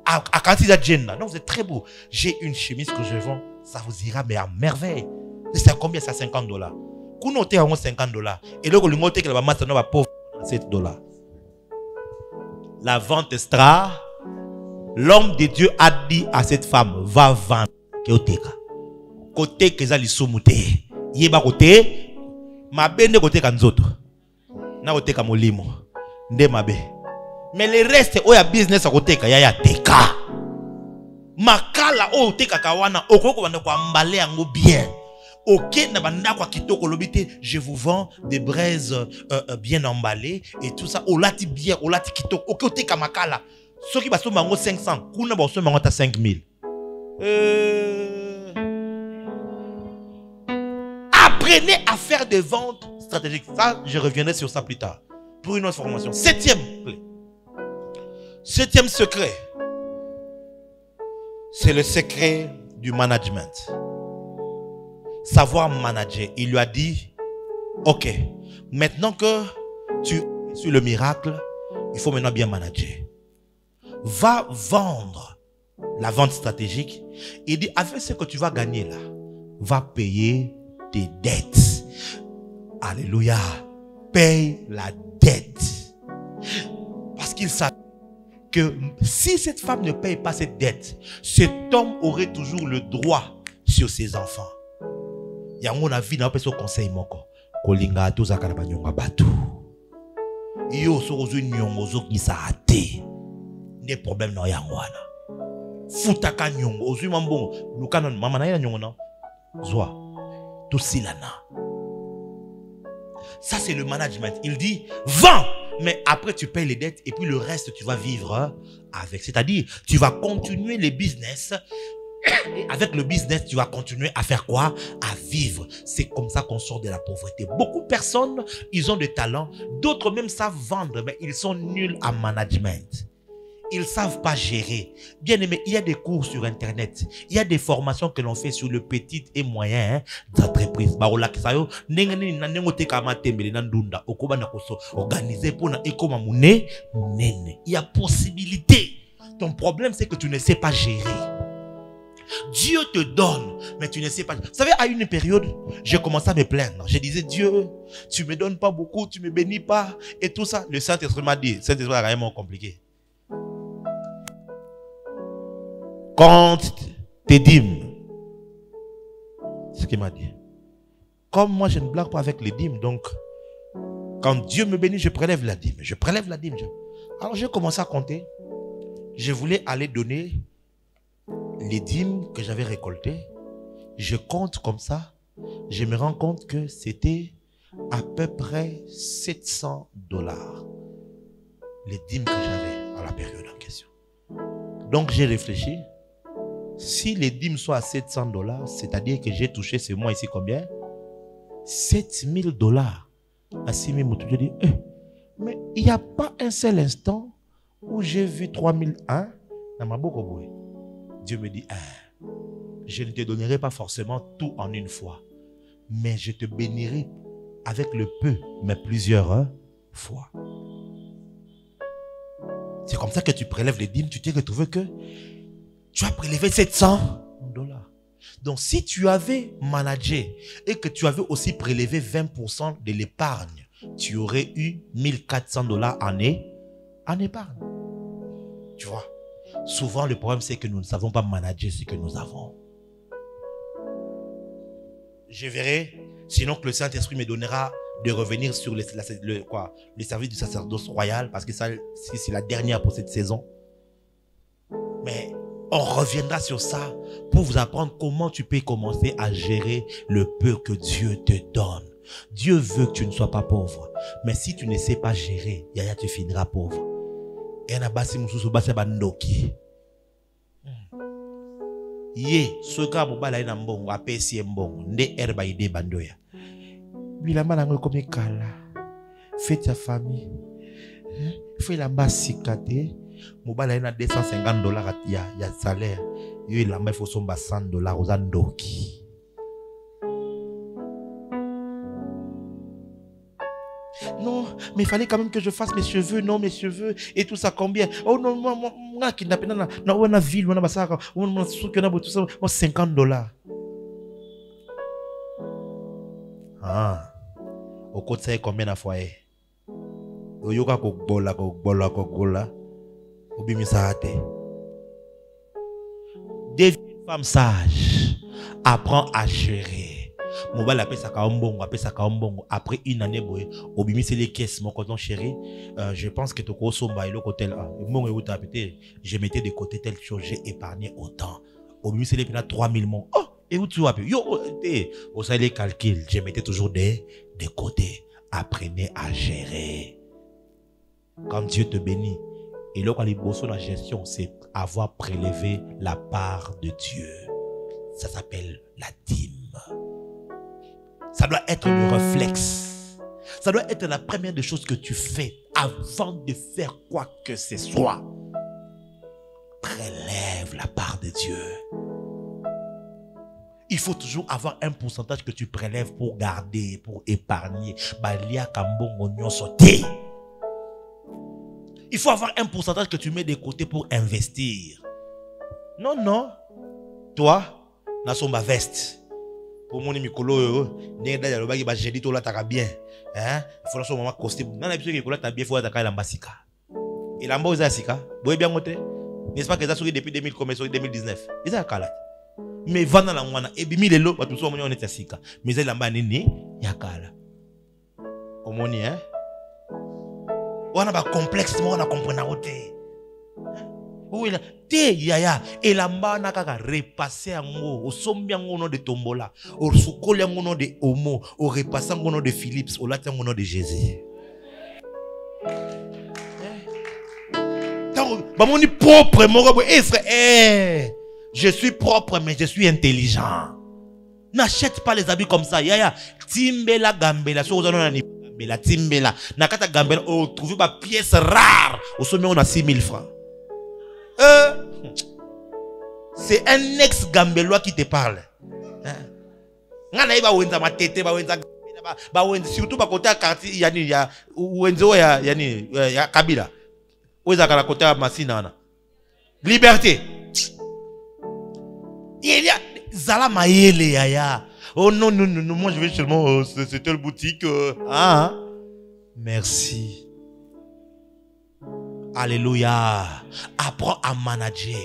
À Kantida Jenna, non, vous êtes très beau. J'ai une chemise que je vends, ça vous ira mais à merveille. C'est combien? C'est $50. Kuno te a $50. Et là ko lingote que la masse no va pauvre $7. La vente extra, l'homme de Dieu a dit à cette femme, va vendre. Côté que ça li soumute. Yeba côté, ma bende côté kanzoto. Na côté kamolimo. Nde mabe. Mais le reste, oya business à côté ka ya teka. Makala o teka kawana, okoko banda ko emballer ango bien. Ok, je vous vends des braises bien emballées et tout ça. Olati bien, olati kitoko. Ok, ote kamakala. Ceux qui basent mango 500, kuna basent mango ta 5000. Apprenez à faire des ventes stratégiques. Ça, je reviendrai sur ça plus tard. Pour une autre formation. 7e secret. C'est le secret du management. Savoir manager. Il lui a dit, ok, maintenant que tu es sur le miracle, il faut maintenant bien manager. Va vendre la vente stratégique. Il dit, avec ce que tu vas gagner là, va payer tes dettes. Alléluia. Paye la dette. Parce qu'il savait que si cette femme ne paye pas cette dette, cet homme aurait toujours le droit sur ses enfants. Yango na vie na peso conseil moko kolinga to zakala banyonga batu yo so ozo nyongo zo kisa ate ne problème na yango wana futaka nyongo ozo mambongo lukana mama na ina nyongo na zwa to silana Ça, c'est le management. Il dit, vends, mais après, tu payes les dettes et puis le reste, tu vas vivre avec. C'est-à-dire, tu vas continuer les business. Et avec le business, tu vas continuer à faire quoi? À vivre. C'est comme ça qu'on sort de la pauvreté. Beaucoup de personnes, ils ont des talents. D'autres même savent vendre, mais ils sont nuls en management. Ils ne savent pas gérer. Bien aimé, il y a des cours sur Internet. Il y a des formations que l'on fait sur le petit et moyen d'entreprise. Il y a possibilité. Ton problème, c'est que tu ne sais pas gérer. Dieu te donne, mais tu ne sais pas. Vous savez, à une période, j'ai commencé à me plaindre. Je disais, Dieu, tu ne me donnes pas beaucoup, tu ne me bénis pas, et tout ça. Le Saint-Esprit m'a dit, Saint-Esprit est vraiment compliqué. Compte tes dîmes. C'est ce qu'il m'a dit. Comme moi, je ne blague pas avec les dîmes, donc, quand Dieu me bénit, je prélève la dîme. Je prélève la dîme. Alors, j'ai commencé à compter. Je voulais aller donner les dîmes que j'avais récoltées. Je compte comme ça. Je me rends compte que c'était à peu près $700. Les dîmes que j'avais à la période en question. Donc j'ai réfléchi. Si les dîmes sont à $700, c'est-à-dire que j'ai touché ce mois ici combien? $7,000. À 6 000, je dis, mais il n'y a pas un seul instant où j'ai vu 3001 dans ma bouche. Dieu me dit, je ne te donnerai pas forcément tout en une fois, mais je te bénirai avec le peu, mais plusieurs fois. C'est comme ça que tu prélèves les dîmes, tu t'es retrouvé que tu as prélevé $700. Donc si tu avais managé et que tu avais aussi prélevé 20% de l'épargne, tu aurais eu $1,400 en épargne. Tu vois? Souvent, le problème, c'est que nous ne savons pas manager ce que nous avons. Je verrai, sinon que le Saint-Esprit me donnera de revenir sur le service du sacerdoce royal, parce que ça, c'est la dernière pour cette saison. Mais on reviendra sur ça pour vous apprendre comment tu peux commencer à gérer le peu que Dieu te donne. Dieu veut que tu ne sois pas pauvre. Mais si tu ne sais pas gérer, yaya, tu finiras pauvre. Et na basi mususu basi bandoki. Ye, soka mobala ina mbongo, apesi mbongo, nde erba ide bandoya. Bilamba nango komi kala. Fais ta famille. Fais la basi kate. Mobala ina $250 ya salaire. Yo ilamba il faut somba $100 aux andoki. Non, mais il fallait quand même que je fasse mes cheveux, non, mes cheveux, et tout ça, combien? Oh non, moi, qui n'a pas na ville, on a ça, on a tout ça, $50. Ah, au côté, ça combien de fois? Au yoga, kogola, au bimisate. Deviens une femme sage, apprends à gérer. Mobile appelle ça Kaombongo. Après une année, Obimi c'est les caisses. Mon coton chéri, je pense que tu as somba et le côté là. Je mettais de côté telle chose, j'ai épargné autant. Obimi c'est les 3000 mots. Oh, et où tu as pu? Yo, au sein les calculs, je mettais toujours des côtés. Apprenez à gérer. Quand Dieu te bénit, et là quand les bossons la gestion, c'est avoir prélevé la part de Dieu. Ça s'appelle la dîme. Ça doit être le réflexe. Ça doit être la première des choses que tu fais avant de faire quoi que ce soit. Prélève la part de Dieu. Il faut toujours avoir un pourcentage que tu prélèves pour garder, pour épargner. Il faut avoir un pourcentage que tu mets de côté pour investir. Non. Toi, na somba veste. Pour mon mikolo, n'est d'ailleurs le bagage j'ai dit tout là t'as bien, hein? Il faut la maman costume. Non, la personne qui colle t'as bien faut attaquer la mbasika. Et la mboza sika, boy bien monté. N'est-ce pas que ça sourit depuis 2000 comme sur 2019. Et ça kala. Mais vana la mwana et bimi le lo, ba tout ça on est sika. Mais elle lamba nini ya kala. Omoni hein? On a ba complexe, on a comprendre côté. Oui, là, te yaya. Et la mbana kaka repasser ango. Au sombi ango nom de Tombola. Au soukoli ango nom de Homo. Au repasser ango nom de Philips. Au latin ango nom de Jésus. Mon propre, mon frère. Je suis propre, mais je suis intelligent. N'achète pas les habits comme ça. Yaya. Timbela gambela. So vous en avez la timbela. Nakata gambela. Oh, trouvez ma pièce rare. Au sommet, on a 6 000 francs. C'est un ex-gambellois qui te parle. Surtout à côté de quartier, il y a Kabila. Où est-ce à côté de Massina? Liberté. Il y a Zala Maïle Yaya. Oh non, non, non, moi je vais seulement c'est telle boutique. Ah, merci. Alléluia. Apprends à manager.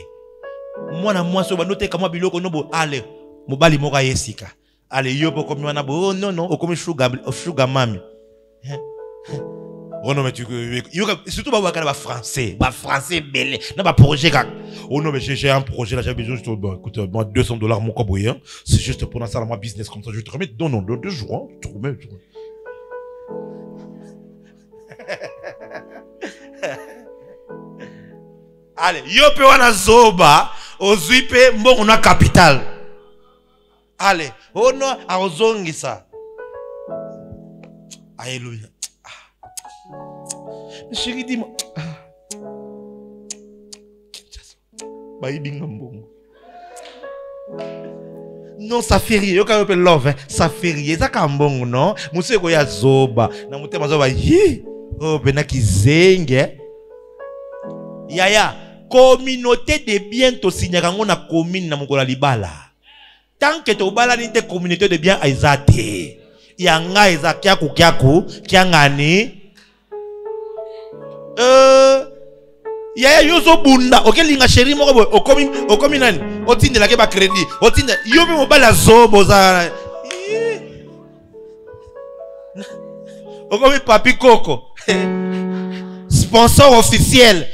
Moi, je vais noter comment biloko nobo. Allez, mobali moka yesika. Allez, yo pour comme on oh non non, comme sugar mami. Oh non mais tu surtout ba français belé. Non ba projet gars. Oh non mais j'ai un projet là, j'ai besoin juste écoute moi $200 mon coboyen. C'est juste pour ça moi business comme ça, je te remets non non 2 jours, hein, tu te remets. Allez, yo pe wana zoba, ozuipe mbongo na capital. Allez, oh non, a ozongisa. Alléluia. Chérie, dis-moi. Non, ça fait rien. Yo quand on love, hein, ça fait rien. Ça quand bon, non? Monsieur ko ya zoba, na mutema zoba yi. Oh, benaki zenge. Yaya. Communauté de biens to signakango na commune na mokola libala. Tant que to bala ni te communauté de biens aizate. Yanga eza kyaku kyangani. Yaya yozo bunda. OK linga chéri moko boy. Okomi nani? Otinde la ke ba crédit. Otinde yo be mo bala zobo za. Okomi papi Coco. Sponsor officiel.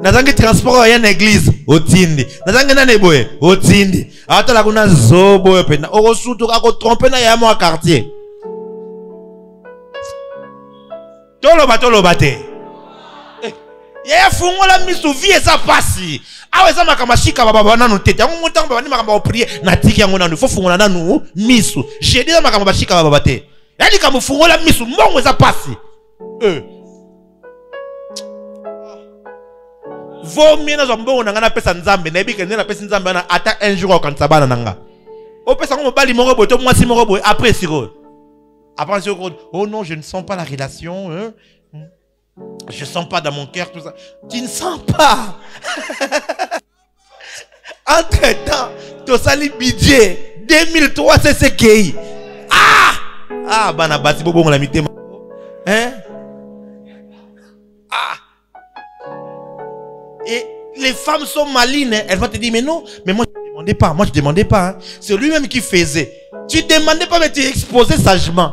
Nazangi transport ya église otindi nazangi na neboye otindi atala kuna zobo pena okosutu kako tromper na ya mo quartier tolo bate ya fungola misu vie eza pasi awe za makamashika baba nanu tete ngo mutango baba ni makamba prier na tiki yango nanu fo fungola nanu misu j'ai dit makamba bashika baba bate yani kamu fungola misu mbongo eza pasi Vaut mieux dans un bon on a pesa nzambe na bika na pesa nzambe na ata un jour quand ça bana nanga o pesa ngo bali moko boto moi si moko boy après siro après siro oh non je ne sens pas la relation hein? Je sens pas dans mon cœur tout ça tu ne sens pas entre temps to sali budget 2003 c'est ce qui bana bati bobo la mitema hein et les femmes sont malines, elles vont te dire mais non, mais moi je demandais pas, hein. C'est lui-même qui faisait. Tu demandais pas mais tu exposais sagement.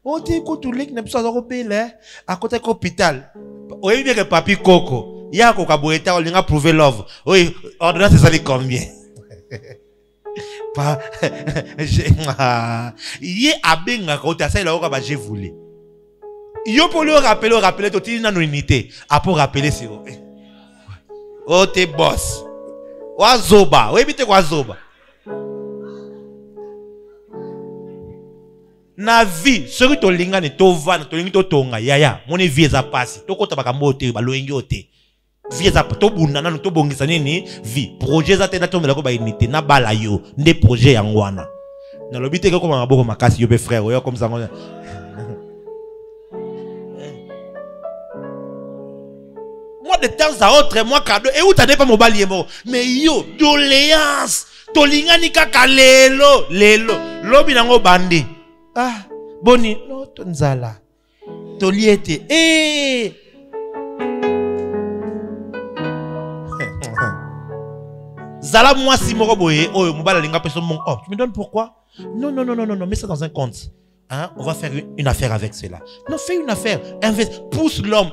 Oh tu écoutes tout le monde n'a pas là à côté de l'hôpital. Oui bien que papi Coco, il y a Coca Boeta, on a prouvé love. Oui, ordonnance ça fait combien? Pas il a benga côté ça il a pas j'ai voulu. Yo pour le rappeler tout il n'a une unité. À pour rappeler c'est oh t'es boss. Wazoba. Oui, bite wazoba. Na vie, celui to linga ne to van, to linga to tonga. Yaya, mon vie za passe. To kota bakamote, baloengi ote. Vie za to bunda na to bongisa nini vie. Projet za te na tomela ko ba unité na bala yo. Nde projet yangwana. Na lobite ko ma boko makasi yo be frère, yo comme ça. Moi de temps à autre moi cadeau et où t'as pas mon balier mais yo doléance tolinga ni kaka lelo lobi nango bandi boni no tonzala toliete zala moi si moko boye oh mobala linga personne mon tu me donnes pourquoi non mets ça dans un compte hein on va faire une affaire avec cela non fais une affaire pousse l'homme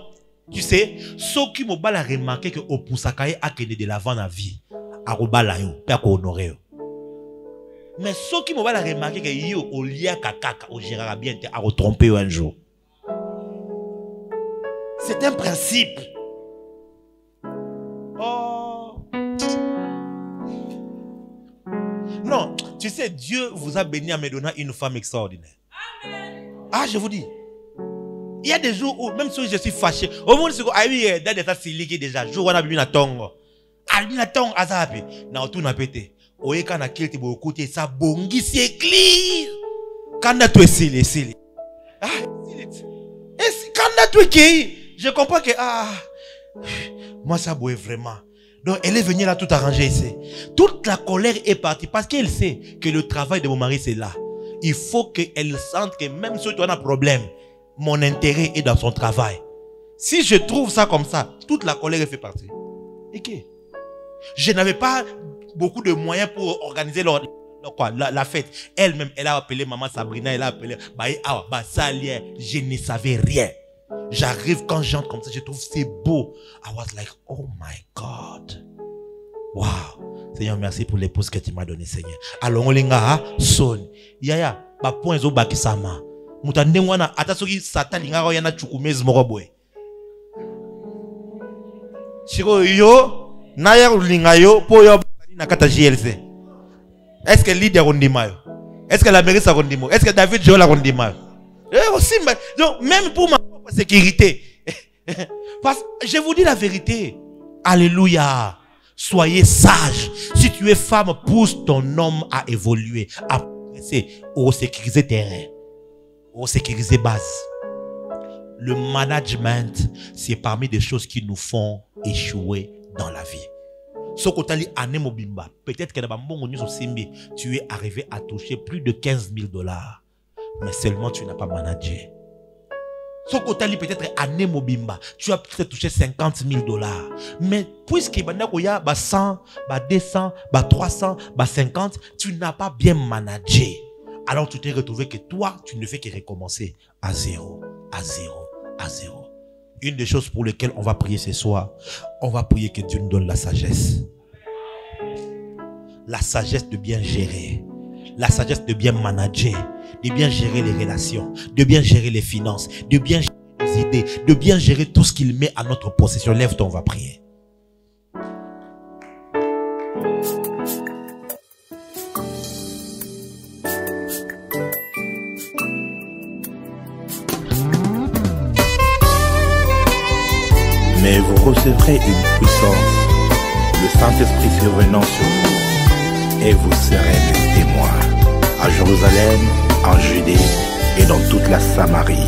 Tu sais, ceux qui m'ont remarqué que Opusakaye a gagné de l'avant dans la vie, à Robalayo, pas honoré. Mais ceux qui m'ont remarqué que yo au lia kakaka, au gérera bien, à retromper un jour. C'est un principe. Oh. Non, tu sais, Dieu vous a béni en me donnant une femme extraordinaire. Amen. Ah, je vous dis. Il y a des jours où, même si je suis fâché, au moins, c'est que dans des tas de déjà, je vois na tongo. Albina tongo, azapi. Na tout na pété. Oye, quand on a quitté beaucoup, ça bongi, c'est église. Quand on a tout essayé, ah, quand on a tout essayé, je comprends que, ah, moi, ça boue vraiment. Donc, elle est venue là tout arranger ici. Toute la colère est partie parce qu'elle sait que le travail de mon mari, c'est là. Il faut qu'elle sente que même si tu as un problème, mon intérêt est dans son travail. Si je trouve ça comme ça, toute la colère fait partie. Et que je n'avais pas beaucoup de moyens pour organiser la fête. Elle-même, elle a appelé maman Sabrina, elle a appelé je ne savais rien. J'arrive quand j'entre comme ça, je trouve c'est beau. I was like, oh my God. Wow. Seigneur, merci pour l'épouse que tu m'as donnée, Seigneur. Alors, on l'a son. Yaya, ba point zo bakisama. Mutande wana atasoki satalinga ko yana chukumezi moroboy. Chiko yo naya ulinga yo po yo na kata GLC. Est-ce que Lydia Rondima? Est-ce que la mairie sa Rondimo? Est-ce que David Jola Rondima? Aussi, donc même pour ma propre sécurité. Parce que je vous dis la vérité. Alléluia. Soyez sages. Si tu es femme, pousse ton homme à évoluer, à progresser, au sécuriser terrain, au sécuriser base. Le management, c'est parmi des choses qui nous font échouer dans la vie. Peut-être que tu es arrivé à toucher plus de 15 000 $, mais seulement tu n'as pas managé. Peut-être année mobimba, tu as peut-être touché 50 000 $. Mais puisque il y a 100, 200, 300, 50, tu n'as pas bien managé. Alors tu t'es retrouvé que toi, tu ne fais que recommencer à zéro, à zéro, à zéro. Une des choses pour lesquelles on va prier ce soir, on va prier que Dieu nous donne la sagesse. La sagesse de bien gérer. La sagesse de bien manager. De bien gérer les relations. De bien gérer les finances. De bien gérer les idées. De bien gérer tout ce qu'il met à notre possession. Lève-toi, on va prier. Mais vous recevrez une puissance, le Saint-Esprit survenant sur vous, et vous serez mes témoins à Jérusalem, en Judée et dans toute la Samarie.